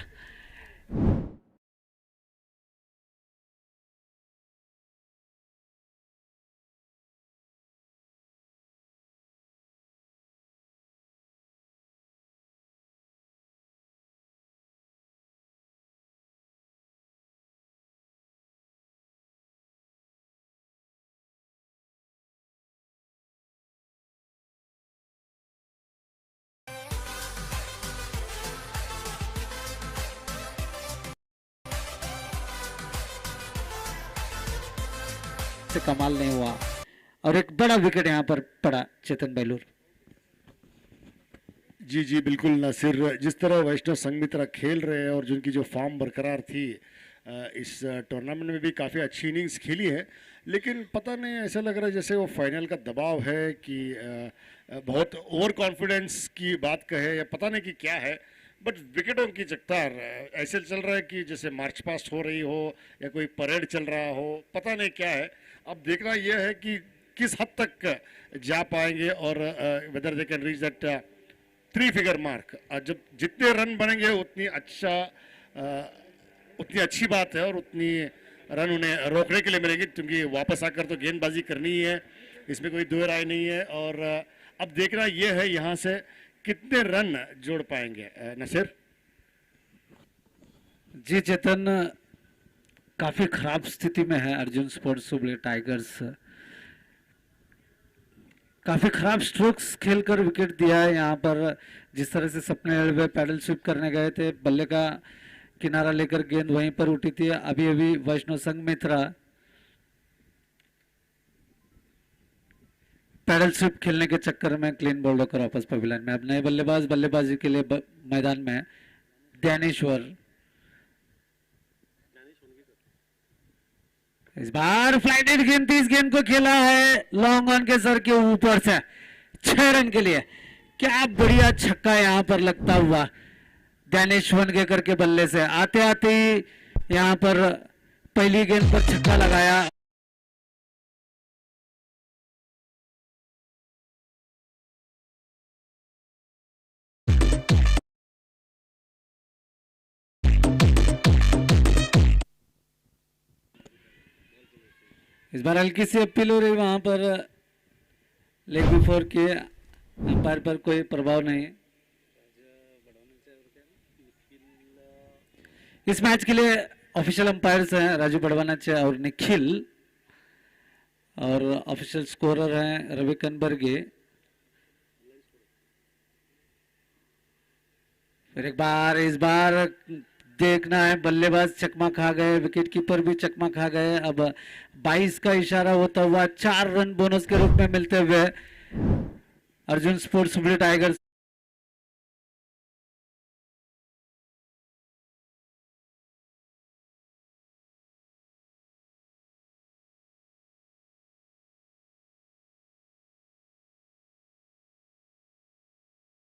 से कमाल नहीं हुआ और एक बड़ा विकेट यहां पर पड़ा चेतन बेलूर। जी जी बिल्कुल नासिर, जिस तरह वैष्णव संघमित्रा खेल रहे हैं और जिनकी जो फॉर्म बरकरार थी इस टूर्नामेंट में भी काफ़ी अच्छी इनिंग्स खेली है, लेकिन पता नहीं ऐसा लग रहा है जैसे वो फाइनल का दबाव है कि बहुत ओवर कॉन्फिडेंस की बात कहे या पता नहीं कि क्या है, बट विकेटों की चकत्तार ऐसे चल रहा है कि जैसे मार्च पास्ट हो रही हो या कोई परेड चल रहा हो, पता नहीं क्या है। अब देखना यह है कि किस हद तक जा पाएंगे और whether they can reach that 3 figure mark. जब जितने रन बनेंगे उतनी अच्छी बात है और उतनी रन उन्हें रोकने के लिए मिलेंगे, क्योंकि वापस आकर तो गेंदबाजी करनी ही है, इसमें कोई दो राय नहीं है। और अब देखना यह है यहाँ से कितने रन जोड़ पाएंगे नसीर। जी चेतन, काफी खराब स्थिति में है अर्जुन स्पोर्ट्स हुबली टाइगर्स। काफी खराब स्ट्रोक्स खेलकर विकेट दिया है यहाँ पर। जिस तरह से सपने एलवे पैडल स्वीप करने गए थे, बल्ले का किनारा लेकर गेंद वहीं पर उठी थी। अभी अभी वैष्णव संघमित्रा पैडल स्वीप खेलने के चक्कर में क्लीन बोल्ड होकर वापस पवेलियन में। अब नए बल्लेबाज बल्लेबाजी के लिए मैदान में ज्ञानेश्वर। इस बार फ्लाइटेड गेंद थी, इस गेंद को खेला है लॉन्ग ऑन के सर के ऊपर से 6 रन के लिए। क्या बढ़िया छक्का यहां पर लगता हुआ ज्ञानेश्वर के करके बल्ले से आते आते ही यहां पर पहली गेंद पर छक्का लगाया। इस बार हल्की सी अपील हो रही, वहां पर लेग बिफोर के अंपायर पर कोई प्रभाव नहीं। इस मैच के लिए ऑफिशियल अंपायर्स हैं राजू बड़वानाचे और निखिल, और ऑफिशियल स्कोरर हैं रवि कनबर्गे। फिर एक बार इस बार देखना है, बल्लेबाज चकमा खा गए, विकेट कीपर भी चकमा खा गए। अब 22 का इशारा होता हुआ 4 रन बोनस के रूप में मिलते हुए Arjun sports Hubli tigers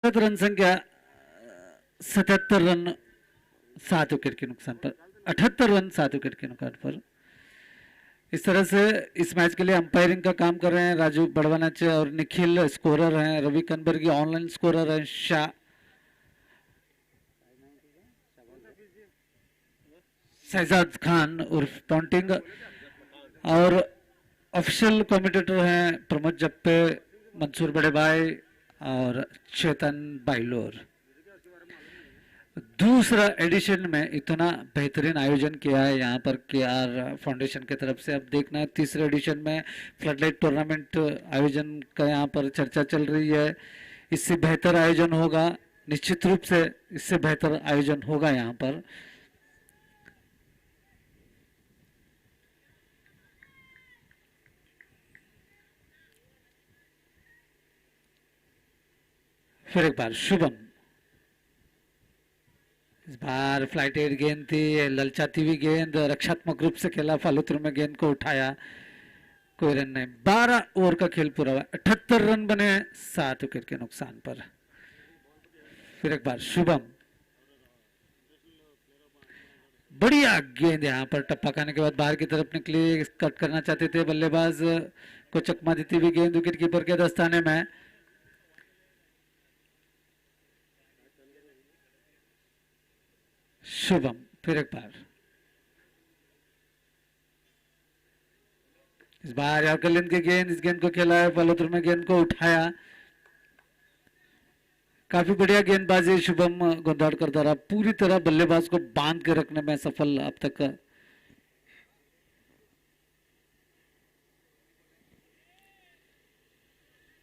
run संख्या 77 रन 7 विकेट के नुकसान पर, 78 रन 7 विकेट के नुकसान पर। इस तरह से इस मैच के लिए अंपायरिंग का काम कर रहे हैं राजू बड़वानाचे और निखिल। स्कोरर हैं रवि कनबर्गी, ऑनलाइन स्कोरर हैं शाह, शहजाद खान उर्फ पॉन्टिंग, और ऑफिशियल कमेंटेटर हैं प्रमोद जप्पे, मंसूर बड़े भाई और चेतन बाइलोर। दूसरा एडिशन में इतना बेहतरीन आयोजन किया है यहाँ पर केआर फाउंडेशन की तरफ से। अब देखना है तीसरे एडिशन में फ्लडलाइट टूर्नामेंट आयोजन का यहाँ पर चर्चा चल रही है। इससे बेहतर आयोजन होगा, निश्चित रूप से इससे बेहतर आयोजन होगा यहाँ पर। फिर एक बार शुभम, इस बार फ्लाइटेड गेंद थी, ललचाती हुई गेंद, रक्षात्मक रूप से खेला, फॉलो थ्रू में गेंद को उठाया। कोई रन नहीं, 12 ओवर का खेल पूरा हुआ, 78 रन बने हैं 7 विकेट के नुकसान पर। फिर एक बार शुभम, बढ़िया गेंद यहाँ पर टप्पा खाने के बाद बाहर की तरफ निकली, कट करना चाहते थे बल्लेबाज को चकमा देती हुई गेंद विकेट कीपर के दस्ताने में। शुभम फिर एक बार, इस बार यार्करलिन की गेंद, इस गेंद को खेला है फॉलोथ्रू में, गेंद को उठाया, काफी बढ़िया गेंदबाजी शुभम गोंदाड़कर द्वारा, पूरी तरह बल्लेबाज को बांध के रखने में सफल अब तक।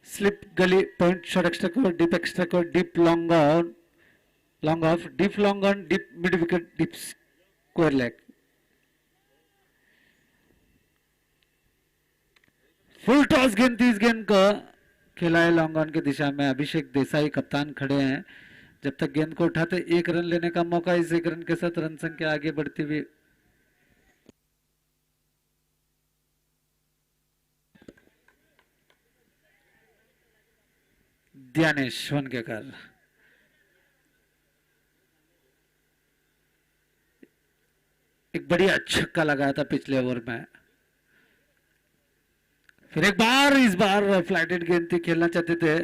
स्लिप गली point, short extra cover, deep extra cover, deep long on, long off, deep long on, deep mid wicket, deep square leg. Full toss गेंद थी, इस गेंद का खेला है लॉन्ग ऑन की दिशा में। अभिषेक देसाई कप्तान खड़े हैं, जब तक गेंद को उठाते 1 रन लेने का मौका, इस 1 रन के साथ रन संख्या आगे बढ़ती हुई। ध्यानेश वनकेकर, एक बढ़िया छक्का लगाया था पिछले ओवर में। फिर एक बार, इस बार फ्लाइटेड गेंद थी, खेलना चाहते थे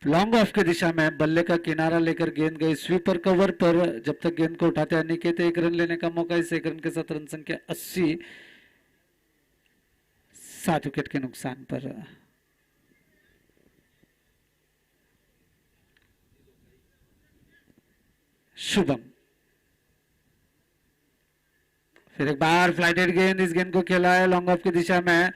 लॉन्ग ऑफ की दिशा में, बल्ले का किनारा लेकर गेंद गई स्वीपर कवर पर, जब तक गेंद को उठाते अनिकेत 1 रन लेने का मौका, इस 1 रन के साथ रन संख्या 80, 7 विकेट के नुकसान पर। शुभम फिर एक बार फ्लाइटेड गेंद, इस गेंद को खेला है लॉन्ग ऑफ की दिशा में,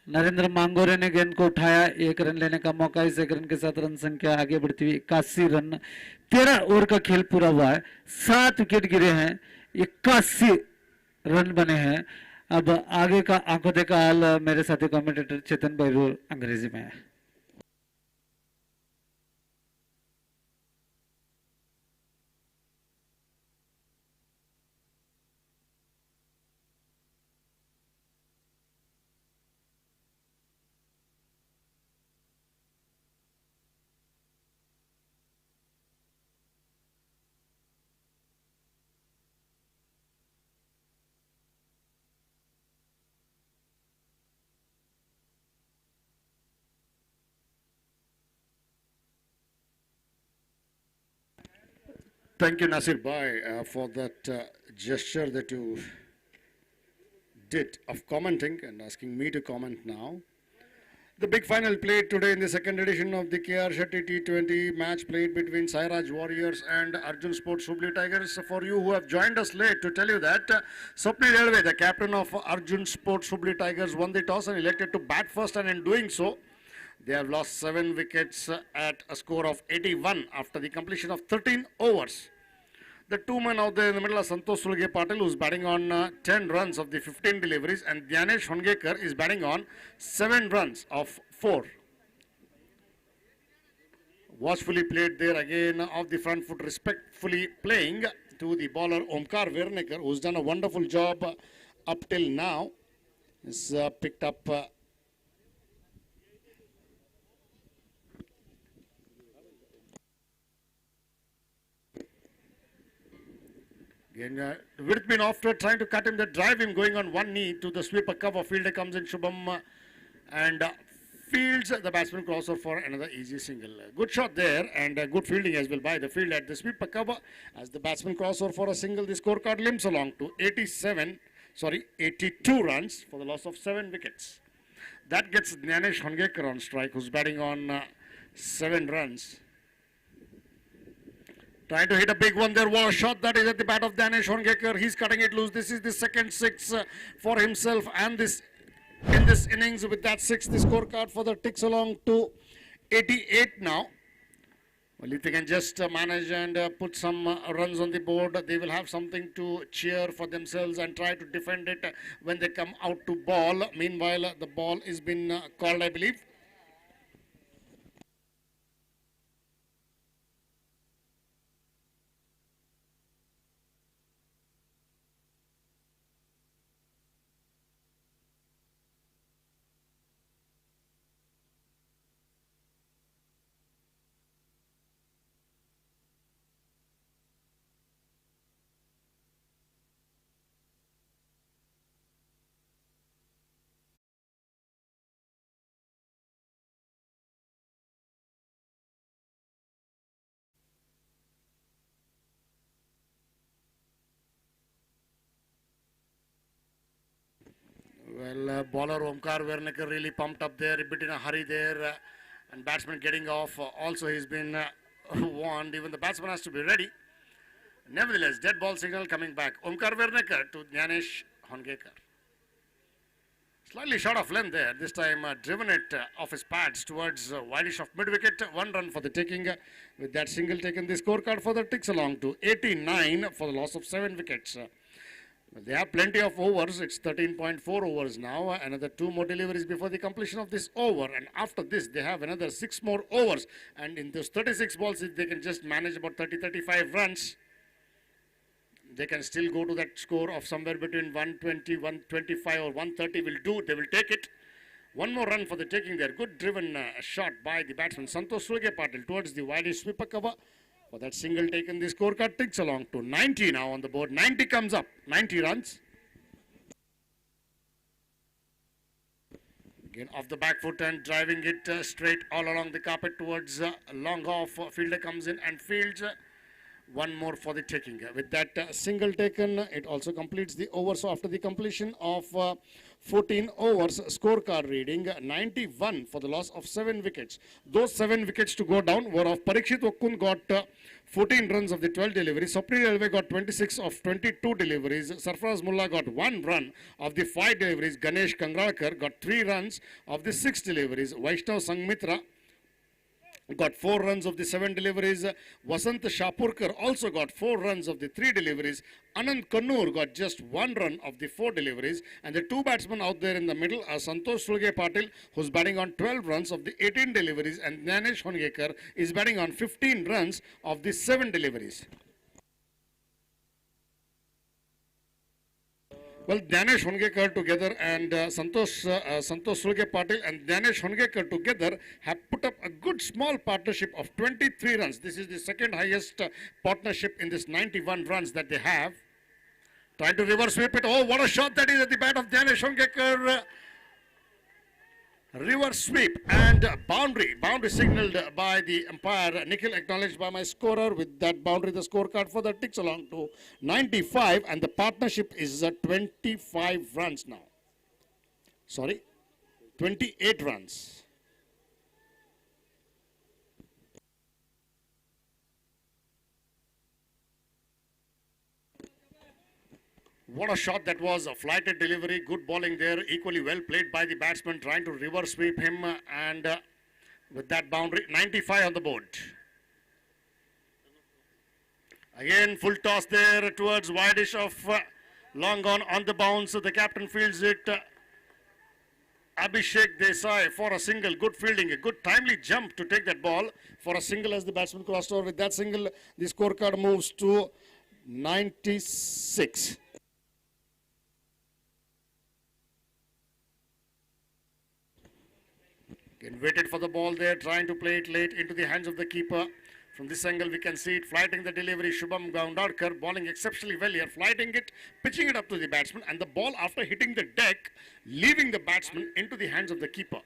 नरेंद्र मांगोरे ने गेंद को उठाया, 1 रन लेने का मौका, इस 1 रन के साथ रन संख्या आगे बढ़ती हुई 81 रन। 13 ओवर का खेल पूरा हुआ है, 7 विकेट गिरे हैं, 81 रन बने हैं। अब आगे का आंखों देखा हाल मेरे साथी कमेंटेटर चेतन बहरूर अंग्रेजी में है। Thank you, Nasir Bhai, for that gesture that you did of commenting and asking me to comment now. The big final played today in the second edition of the KR Shetty T20 match played between Sairaj Warriors and Arjun Sports Hubli Tigers. For you who have joined us late, to tell you that Swapnil Delve, the captain of Arjun Sports Hubli Tigers, won the toss and elected to bat first, and in doing so, they have lost 7 wickets at a score of 81 after the completion of 13 overs. The two men out there in the middle are Santosh Sulge Patil, who's batting on 10 runs of the 15 deliveries, and Dhyanesh Hongekar is batting on 7 runs of 4. Watchfully played there again off the front foot, respectfully playing to the bowler Omkar Virnekar, who's done a wonderful job up till now. He's picked up width been after trying to cut him, the drive him going on one knee to the sweeper cover. Fielder comes in, Shubham, and fields the batsman crosser for another easy single. Good shot there, and good fielding as well by the fielder at the sweeper cover as the batsman crosser for a single. The scorecard limps along to 82 runs for the loss of 7 wickets. That gets Dhyanesh Hongekar on strike, who's batting on 7 runs. Trying to hit a big one there. What a shot that is at the bat of Dhyanesh Hongekar. He's cutting it loose. This is the second 6 for himself, and in this innings, with that 6, the scorecard for the ticks along to 88 now. Well, if they can just manage and put some runs on the board, they will have something to cheer for themselves and try to defend it when they come out to ball. Meanwhile, the ball has been called, I believe. Well, bowler Omkar Werneker really pumped up there, a bit in a hurry there, and batsman getting off. Also, he's been warned. Even the batsman has to be ready. Nevertheless, dead ball signal coming back. Omkar Werneker to Jnanesh Hongekar. Slightly short of length there. This time driven it off his pads towards wideish of mid-wicket. 1 run for the taking. With that single taken, the scorecard further ticks along to 89 for the loss of 7 wickets. They have plenty of overs. It's 13.4 overs now. Another 2 more deliveries before the completion of this over. And after this, they have another 6 more overs. And in those 36 balls, if they can just manage about 30-35 runs, they can still go to that score of somewhere between 120, 125 or 130 will do. They will take it. 1 more run for the taking there. Good driven shot by the batsman Santosh Suryapatil towards the widest sweeper cover. For that single taken, the scorecard ticks along to 90 now on the board. 90 comes up. 90 runs. Again off the back foot and driving it straight all along the carpet towards long off. Fielder comes in and fields. 1 more for the taking. With that single taken, it also completes the over. So after the completion of 14 overs, scorecard reading 91 for the loss of 7 wickets. Those 7 wickets to go down were of Parikshit Okkun got 14 runs of the 12 deliveries. Sapri Relway got 26 of 22 deliveries. Sarfaraz Mullah got 1 run of the 5 deliveries. Ganesh Kangralkar got 3 runs of the 6 deliveries. Vaishnav Sangmitra got 4 runs of the 7 deliveries. Vasant Shapurkar also got 4 runs of the 3 deliveries. Anand Kannur got just 1 run of the 4 deliveries. And the 2 batsmen out there in the middle are Santosh Suryapatil, who's batting on 12 runs of the 18 deliveries, and Jnanesh Hongekar is batting on 15 runs of the 7 deliveries. Well, Jnanesh Hongekar together and Santosh Suryapatil and Jnanesh Hongekar together have put up a good small partnership of 23 runs. This is the second highest partnership in this 91 runs that they have. Trying to reverse sweep it. Oh, what a shot that is at the bat of Jnanesh Hongekar. Reverse sweep and boundary signaled by the umpire. Nikhil acknowledged by my scorer. With that boundary, the scorecard further ticks along to 95, and the partnership is 25 runs now. Sorry, 28 runs. What a shot that was, a flighted delivery, good bowling there, equally well played by the batsman, trying to reverse sweep him, and with that boundary, 95 on the board. Again, full toss there towards wideish of long on the bounce. The captain fields it. Abhishek Desai for a single, good fielding, a good timely jump to take that ball for a single as the batsman crossed over. With that single, the scorecard moves to 96. Again, waited for the ball there, trying to play it late into the hands of the keeper. From this angle, we can see it flighting the delivery. Shubham Gaundarkar bowling exceptionally well here, flighting it, pitching it up to the batsman, and the ball after hitting the deck, leaving the batsman into the hands of the keeper.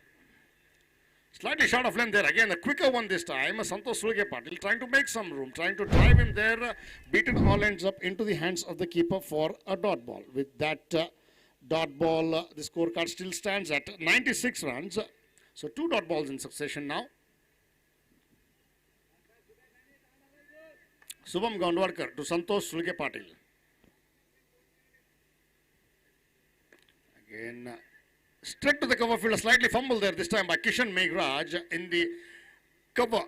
Slightly short of length there. Again, a quicker one this time. Santosh Suryapatil trying to make some room, trying to drive him there. Beaten all ends up into the hands of the keeper for a dot ball. With that dot ball, the scorecard still stands at 96 runs. So 2 dot balls in succession now. Shubham Gaundarkar to Santosh Suryapatil. Again, straight to the cover field, a slightly fumble there this time by Kishan Meghraj in the cover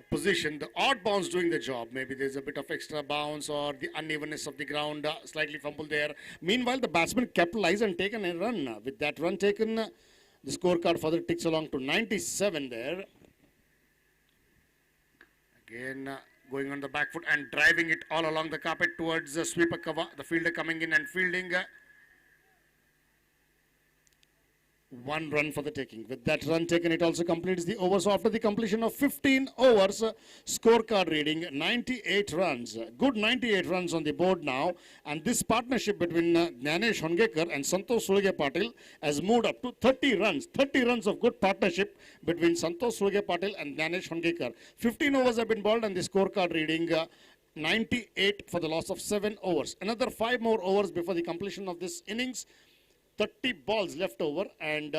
position. The odd bounce doing the job. Maybe there's a bit of extra bounce or the unevenness of the ground, slightly fumble there. Meanwhile, the batsman capitalized and taken a run. With that run taken, the scorecard further ticks along to 97 there. Again, going on the back foot and driving it all along the carpet towards the sweeper cover. The fielder coming in and fielding. 1 run for the taking. With that run taken, it also completes the over. So after the completion of 15 overs, scorecard reading 98 runs. Good 98 runs on the board now. And this partnership between Jnanesh Hongekar and Santosh Suryapatil has moved up to 30 runs. 30 runs of good partnership between Santosh Suryapatil and Jnanesh Hongekar. 15 overs have been bowled and the scorecard reading 98 for the loss of 7 overs. Another 5 more overs before the completion of this innings. 30 balls left over, and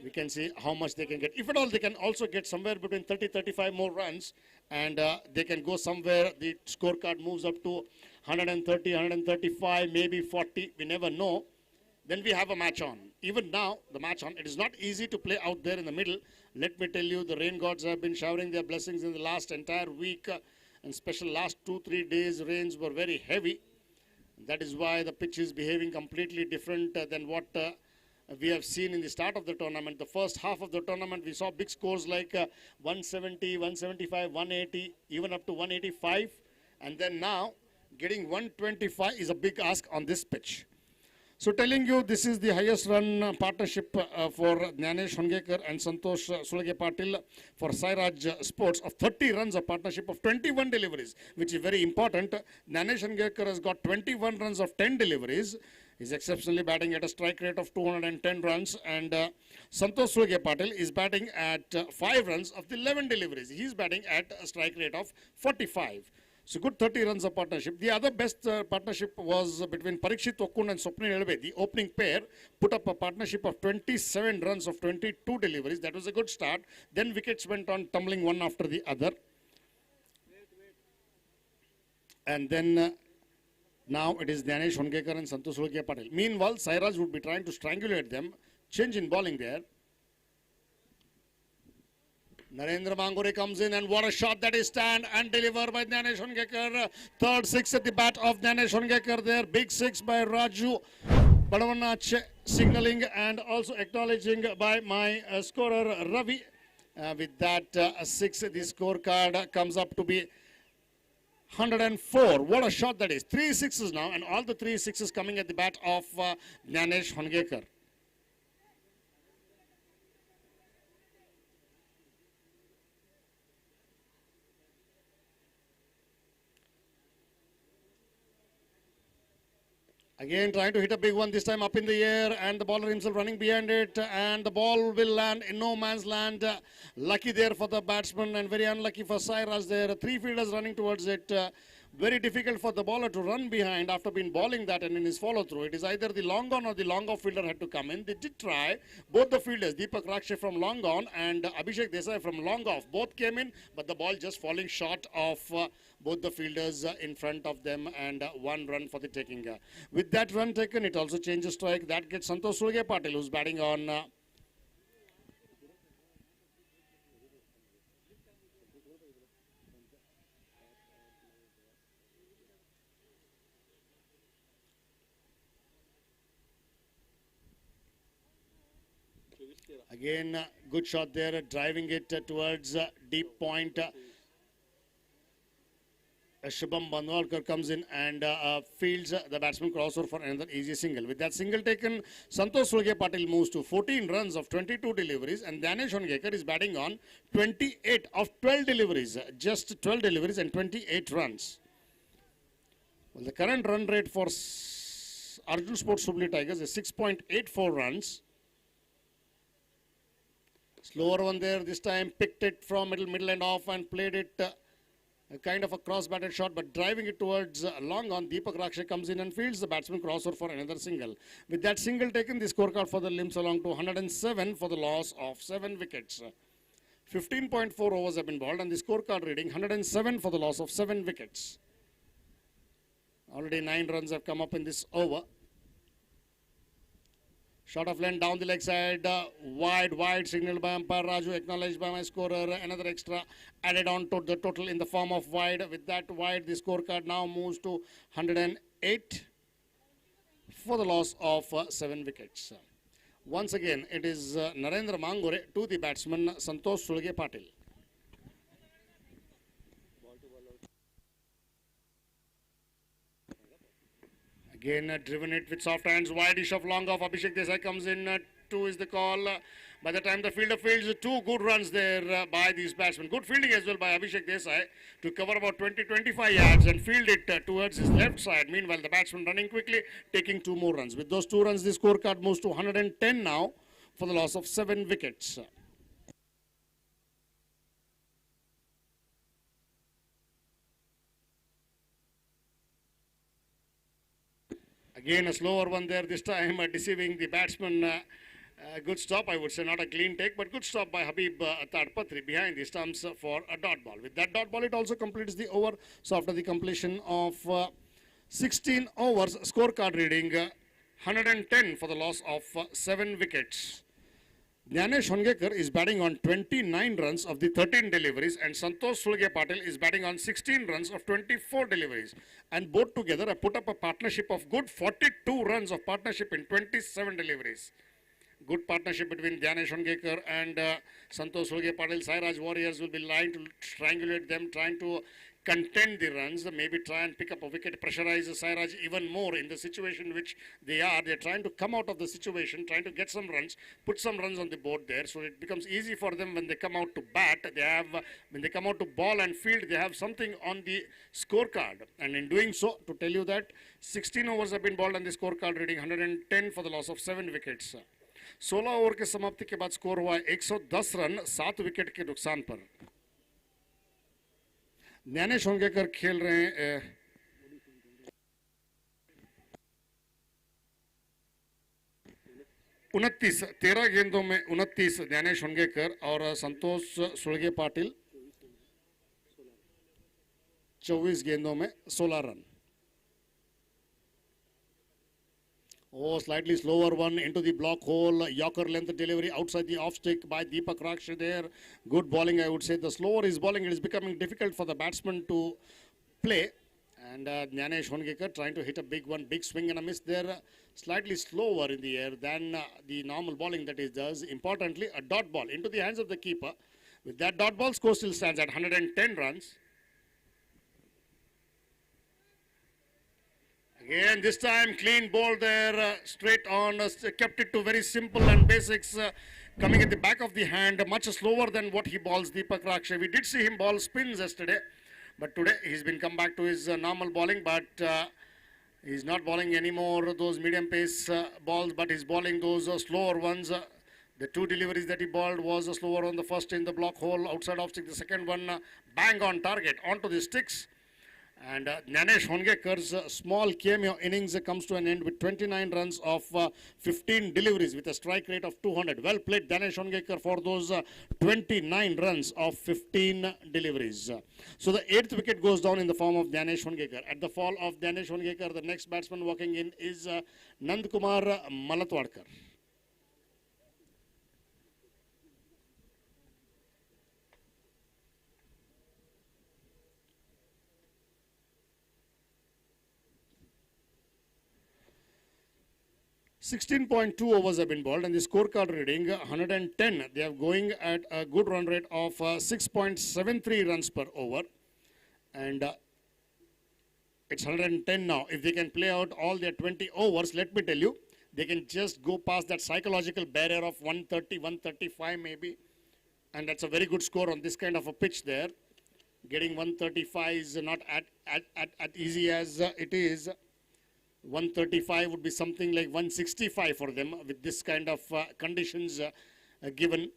we can see how much they can get. If at all, they can also get somewhere between 30-35 more runs, and they can go somewhere. The scorecard moves up to 130, 135, maybe 40. We never know. Then we have a match on. Even now, the match on. It is not easy to play out there in the middle. Let me tell you, the rain gods have been showering their blessings in the last entire week, and special last 2-3 days, rains were very heavy. That is why the pitch is behaving completely different than what we have seen in the start of the tournament. The first half of the tournament, we saw big scores like 170, 175, 180, even up to 185. And then now, getting 125 is a big ask on this pitch. So telling you, this is the highest run partnership for Jnanesh Hongekar and Santosh Sulge Patil for Sairaj Sports of 30 runs of partnership of 21 deliveries, which is very important. Jnanesh Hongekar has got 21 runs of 10 deliveries. He's exceptionally batting at a strike rate of 210 runs, and Santosh Sulge Patil is batting at 5 runs of the 11 deliveries. He's batting at a strike rate of 45. So good 30 runs of partnership. The other best partnership was between Parikshit Okkund and Swapnil Elbe. The opening pair put up a partnership of 27 runs of 22 deliveries. That was a good start. Then wickets went on tumbling one after the other. And then now it is Jnanesh Hongekar and Santosh Sulge Patil. Meanwhile, Sairaj would be trying to strangulate them. Change in bowling there. Narendra Mangore comes in, and what a shot that is stand and deliver by Jnanesh Hongekar. Third six at the bat of Jnanesh Hongekar there. Big six by Raju Badavanach, signaling and also acknowledging by my scorer Ravi. With that six, the scorecard comes up to be 104. What a shot that is. 3 sixes now, and all the 3 sixes coming at the bat of Jnanesh Hongekar. Again trying to hit a big one, this time up in the air, and the bowler himself running behind it, and the ball will land in no man's land. Lucky there for the batsman and very unlucky for Sairaj there. 3 fielders running towards it. Very difficult for the bowler to run behind after being bowling that, and in his follow through. It is either the long on or the long off fielder had to come in. They did try. Both the fielders, Deepak Rakshe from long on and Abhishek Desai from long off, both came in, but the ball just falling short of both the fielders in front of them, and 1 run for the taking. With that run taken, it also changes strike. That gets Santosh Sulge Patil, who's batting on again, good shot there, driving it towards deep point. Shubham Bandwalkar comes in and fields the batsman crossover for another easy single. With that single taken, Santosh Sulge Patil moves to 14 runs of 22 deliveries, and Jnanesh Hongekar is batting on 28 of 12 deliveries. Just 12 deliveries and 28 runs. Well, the current run rate for Arjun Sports Hubli Tigers is 6.84 runs. Slower one there, this time picked it from middle and off and played it a kind of a cross-batted shot, but driving it towards long on. Deepak Rakshe comes in and fields the batsman crossover for another single. With that single taken, the scorecard for the limps along to 107 for the loss of 7 wickets. 15.4 overs have been bowled, and the scorecard reading 107 for the loss of 7 wickets. Already 9 runs have come up in this over. Shot of length down the leg side, wide, signaled by umpire Raju, acknowledged by my scorer. Another extra added on to the total in the form of wide. With that wide, the scorecard now moves to 108 for the loss of 7 wickets. Once again, it is Narendra Mangore to the batsman Santosh Sulge Patil. Again, driven it with soft hands, wide-ish of long off. Abhishek Desai comes in. 2 is the call. By the time the fielder fields, 2 good runs there by these batsmen. Good fielding as well by Abhishek Desai to cover about 20-25 yards and field it towards his left side. Meanwhile, the batsman running quickly, taking 2 more runs. With those 2 runs, the scorecard moves to 110 now for the loss of 7 wickets. Again, a slower one there this time, deceiving the batsman. Good stop, I would say, not a clean take, but good stop by Habib Tadpatri behind the stumps for a dot ball. With that dot ball, it also completes the over. So after the completion of 16 overs, scorecard reading 110 for the loss of 7 wickets. Jnanesh Hongekar is batting on 29 runs of the 13 deliveries, and Santosh Sulge Patil is batting on 16 runs of 24 deliveries. And both together have put up a partnership of good 42 runs of partnership in 27 deliveries. Good partnership between Jnanesh Hongekar and Santosh Sulge Patil. Sairaj Warriors will be trying to strangulate them, trying to contend the runs, maybe try and pick up a wicket, pressurize Sairaj even more in the situation which they are. They're trying to come out of the situation, trying to get some runs, put some runs on the board there, so it becomes easy for them when they come out to bat. They have, when they come out to ball and field, they have something on the scorecard. And in doing so, to tell you that 16 overs have been bowled on the scorecard reading 110 for the loss of 7 wickets. 16 over के समाप्ति के बाद score हुआ 110 run 7 wicket के नुकसान पर. ज्ञानेश होंगेकर खेल रहे हैं 13 गेंदों में 29 ज्ञानेश होंगेकर और संतोष सुलगे पाटिल 24 गेंदों में 16 run. Oh, slightly slower one into the block hole. Yorker length delivery outside the off stick by Deepak Rakshi there. Good bowling, I would say. The slower is bowling, it is becoming difficult for the batsman to play. And Jnanesh Hongekar trying to hit a big one, big swing and a miss there. Slightly slower in the air than the normal bowling that he does. Importantly, a dot ball into the hands of the keeper. With that dot ball, score still stands at 110 runs. Again, this time clean ball there, straight on, kept it to very simple and basics, coming at the back of the hand, much slower than what he balls Deepak Rakshi. We did see him ball spins yesterday, but today he's been come back to his normal bowling, but he's not bowling anymore those medium pace balls, but he's bowling those slower ones. The 2 deliveries that he bowled was slower on the first in the block hole, outside off stick, the second one bang on target, onto the sticks. And Jnanesh Hongekar's small cameo innings comes to an end with 29 runs of 15 deliveries with a strike rate of 200. Well played Jnanesh Hongekar for those 29 runs of 15 deliveries. So the 8th wicket goes down in the form of Jnanesh Hongekar. At the fall of Jnanesh Hongekar, the next batsman walking in is Nandkumar Malatwadkar. .2 overs have been bowled and the scorecard reading 110. They are going at a good run rate of 6.73 runs per over. And it's 110 now. If they can play out all their 20 overs, let me tell you, they can just go past that psychological barrier of 130, 135 maybe. And that's a very good score on this kind of a pitch there. Getting 135 is not at easy as it is. 135 would be something like 165 for them with this kind of conditions given.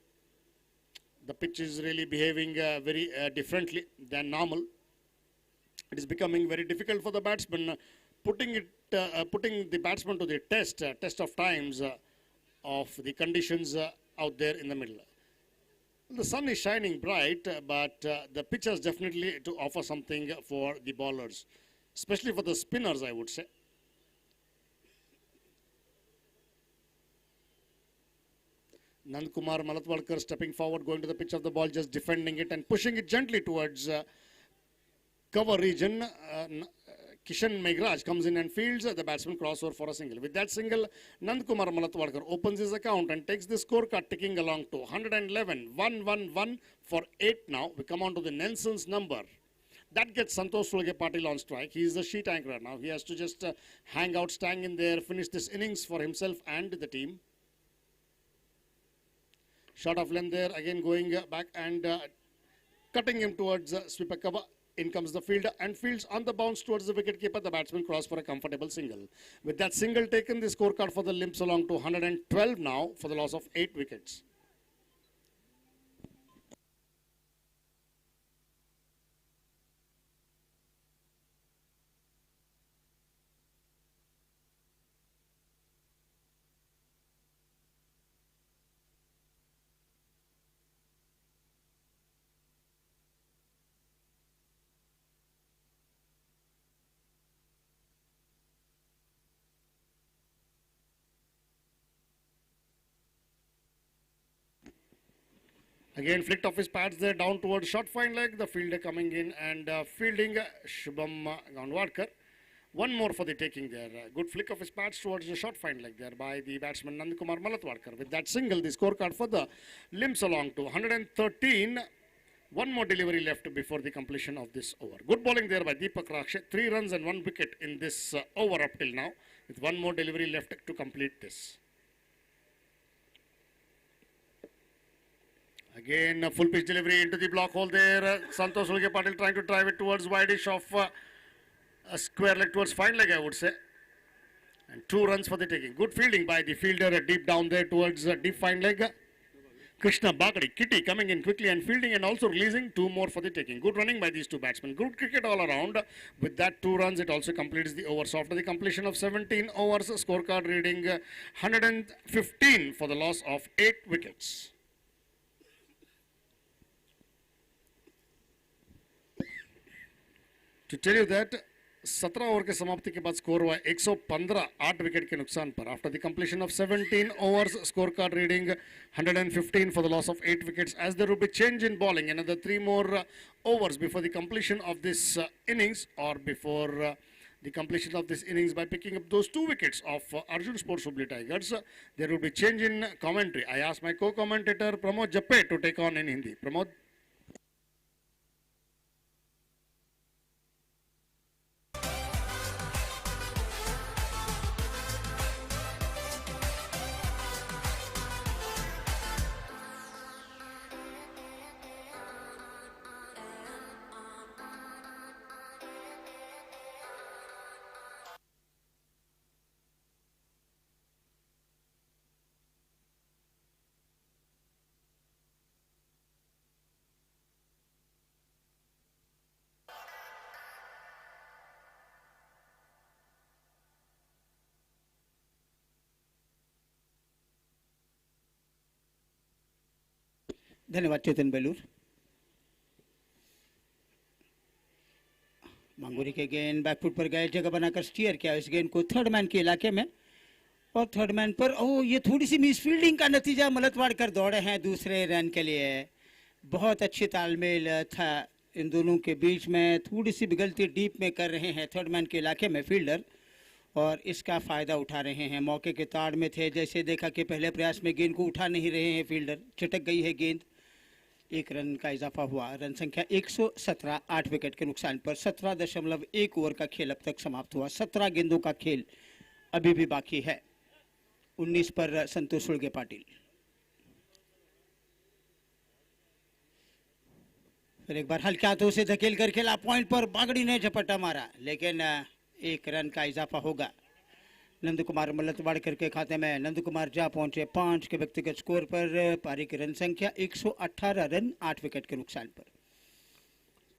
The pitch is really behaving very differently than normal. It is becoming very difficult for the batsman, putting the batsman to the test of times of the conditions out there in the middle. The sun is shining bright, but the pitch has definitely to offer something for the bowlers, especially for the spinners, I would say. Nandkumar Malatwadkar stepping forward, going to the pitch of the ball, just defending it and pushing it gently towards cover region. Kishan Megraj comes in and fields the batsman crossover for a single. With that single, Nandkumar Malatwadkar opens his account and takes the scorecard ticking along to 111, 111 for 8 now. We come on to the Nelson's number. That gets Santosh Sulge Patil on strike. He is the sheet anchor now. He has to just hang out, stand in there, finish this innings for himself and the team. Shot of length there, again going back and cutting him towards sweeper cover. In comes the fielder and fields on the bounce towards the wicketkeeper. The batsman cross for a comfortable single. With that single taken, the scorecard for the limps along to 112 now for the loss of 8 wickets. Again, flicked off his pads there down towards short fine leg. The fielder coming in and fielding Shubham Gandwadkar. One more for the taking there. Good flick of his pads towards the short fine leg there by the batsman Nandakumar Malatwadkar. With that single, the scorecard for the limps along to 113. One more delivery left before the completion of this over. Good bowling there by Deepak Rakshe. 3 runs and 1 wicket in this over up till now. With one more delivery left to complete this. Again, a full pitch delivery into the block hole there. Santosh Ulge Patil trying to drive it towards wideish of a square leg towards fine leg, I would say. And 2 runs for the taking. Good fielding by the fielder deep down there towards deep fine leg. Krishna Bagadi, Kitty coming in quickly and fielding and also releasing 2 more for the taking. Good running by these 2 batsmen. Good cricket all around. With that 2 runs, it also completes the over. So after the completion of 17 overs, scorecard reading 115 for the loss of 8 wickets. To tell you that 17 over के समाप्ति के बाद score हुआ 115 8 wicket के नुकसान पर. After the completion of 17 overs, scorecard reading 115 for the loss of 8 wickets, as there will be change in bowling. Another 3 more overs before the completion of this innings, or before the completion of this innings, by picking up those 2 wickets of Arjun Sports Hubli Tigers. There will be change in commentary. I asked my co-commentator Pramod Jappe to take on in Hindi. Pramod. धन्यवाद चेतन बेलूर. मांगूरी के गेंद back foot पर गए, जगह बनाकर steer किया इस गेंद को थर्ड मैन के इलाके में, और थर्ड मैन पर ये थोड़ी सी मिस फील्डिंग का नतीजा. मलतवाड़कर दौड़े हैं दूसरे रन के लिए. बहुत अच्छी तालमेल था इन दोनों के बीच में. थोड़ी सी गलती डीप में कर रहे हैं थर्ड मैन के इलाके में फील्डर, और इसका फ़ायदा उठा रहे हैं. मौके के ताड़ में थे. जैसे देखा कि पहले प्रयास में गेंद को उठा नहीं रहे हैं फील्डर, चटक गई है गेंद. 1 रन का इजाफा हुआ. रन संख्या 117 8 विकेट के नुकसान पर. 17.1 ओवर का खेल अब तक समाप्त हुआ. 17 गेंदों का खेल अभी भी बाकी है. 19 पर संतोष उल्गे पाटिल. फिर एक बार हल्के हाथों से धकेल कर खेला, पॉइंट पर बागड़ी ने झपट्टा मारा, लेकिन 1 रन का इजाफा होगा. नंद कुमार मलतवाड़कर के खाते में. नंद कुमार जा पहुंचे 5 के व्यक्तिगत स्कोर पर. पारी की रन संख्या 118 रन 8 विकेट के नुकसान पर.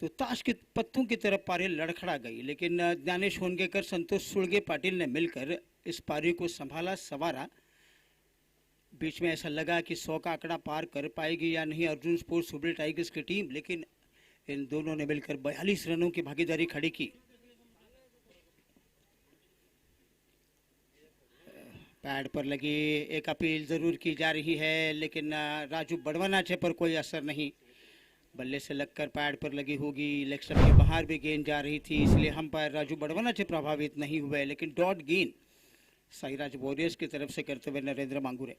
तो ताश के पत्तों की तरफ पारी लड़खड़ा गई, लेकिन ज्ञानेश होनगेकर, संतोष सुलगे पाटिल ने मिलकर इस पारी को संभाला संवारा. बीच में ऐसा लगा कि 100 का आंकड़ा पार कर पाएगी या नहीं अर्जुन स्पोर्ट्स हुबली टाइगर्स की टीम, लेकिन इन दोनों ने मिलकर 42 रनों की भागीदारी खड़ी की. पैड पर लगी एक अपील जरूर की जा रही है, लेकिन राजू बड़वनाचे पर कोई असर नहीं. बल्ले से लगकर पैड पर लगी होगी. लेग स्टंप के बाहर भी गेंद जा रही थी, इसलिए अंपायर राजू बड़वनाचे प्रभावित नहीं हुए. लेकिन डॉट गेंद साईराज वॉरियर्स की तरफ से करते हुए नरेंद्र मांगुरे.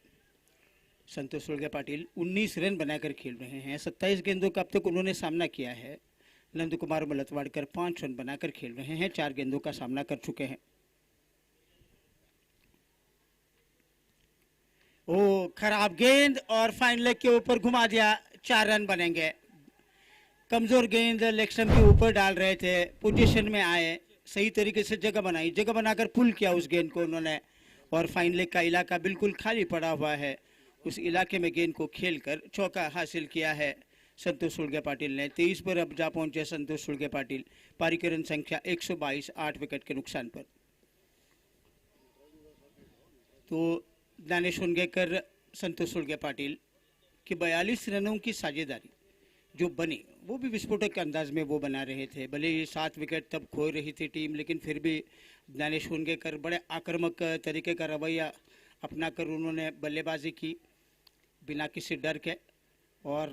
संतोष उल्गे पाटिल 19 रन बनाकर खेल रहे हैं. 27 गेंदों का अब तक उन्होंने सामना किया है. नंद कुमार मलतवाड़कर 5 रन बनाकर खेल रहे हैं. 4 गेंदों का सामना कर चुके हैं. खराब गेंद और फाइन लेग के ऊपर घुमा दिया. 4 रन बनेंगे. कमजोर गेंद लेग स्टंप के ऊपर डाल रहे थे. पोजीशन में आए, सही तरीके से जगह बनाई, जगह बनाकर पुल किया उस गेंद को उन्होंने, और फाइन लेग का इलाका बिल्कुल खाली पड़ा हुआ है. उस इलाके में गेंद को खेलकर चौका हासिल किया है संतोष उल्गे पाटिल ने. 23 पर अब जा पहुंचे संतोष उल्गे पाटिल. पारी की रन संख्या 122 8 विकेट के नुकसान पर. तो ज्ञानेश होनगेकर, संतोष उल्गे पाटिल की 42 रनों की साझेदारी जो बनी, वो भी विस्फोटक अंदाज में वो बना रहे थे. भले ही 7 विकेट तब खो रही थी टीम, लेकिन फिर भी ज्ञानेश होनगेकर बड़े आक्रामक तरीके का रवैया अपनाकर उन्होंने बल्लेबाजी की बिना किसी डर के, और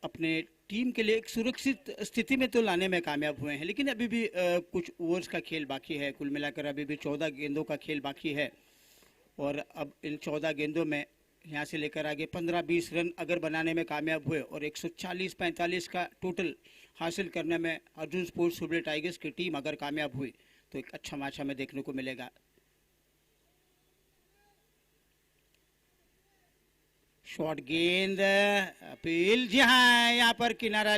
अपने टीम के लिए एक सुरक्षित स्थिति में तो लाने में कामयाब हुए हैं, लेकिन अभी भी कुछ ओवर्स का खेल बाकी है। कुल मिलाकर अभी भी 14 गेंदों का खेल बाकी है और अब इन 14 गेंदों में यहाँ से लेकर आगे 15-20 रन अगर बनाने में कामयाब हुए और 140-45 का टोटल हासिल करने में अर्जुन स्पोर्ट्स सुबले टाइगर्स की टीम अगर कामयाब हुई तो एक अच्छा मैच हमें देखने को मिलेगा। शॉर्ट गेंद अपील, जी हाँ, यहाँ पर किनारा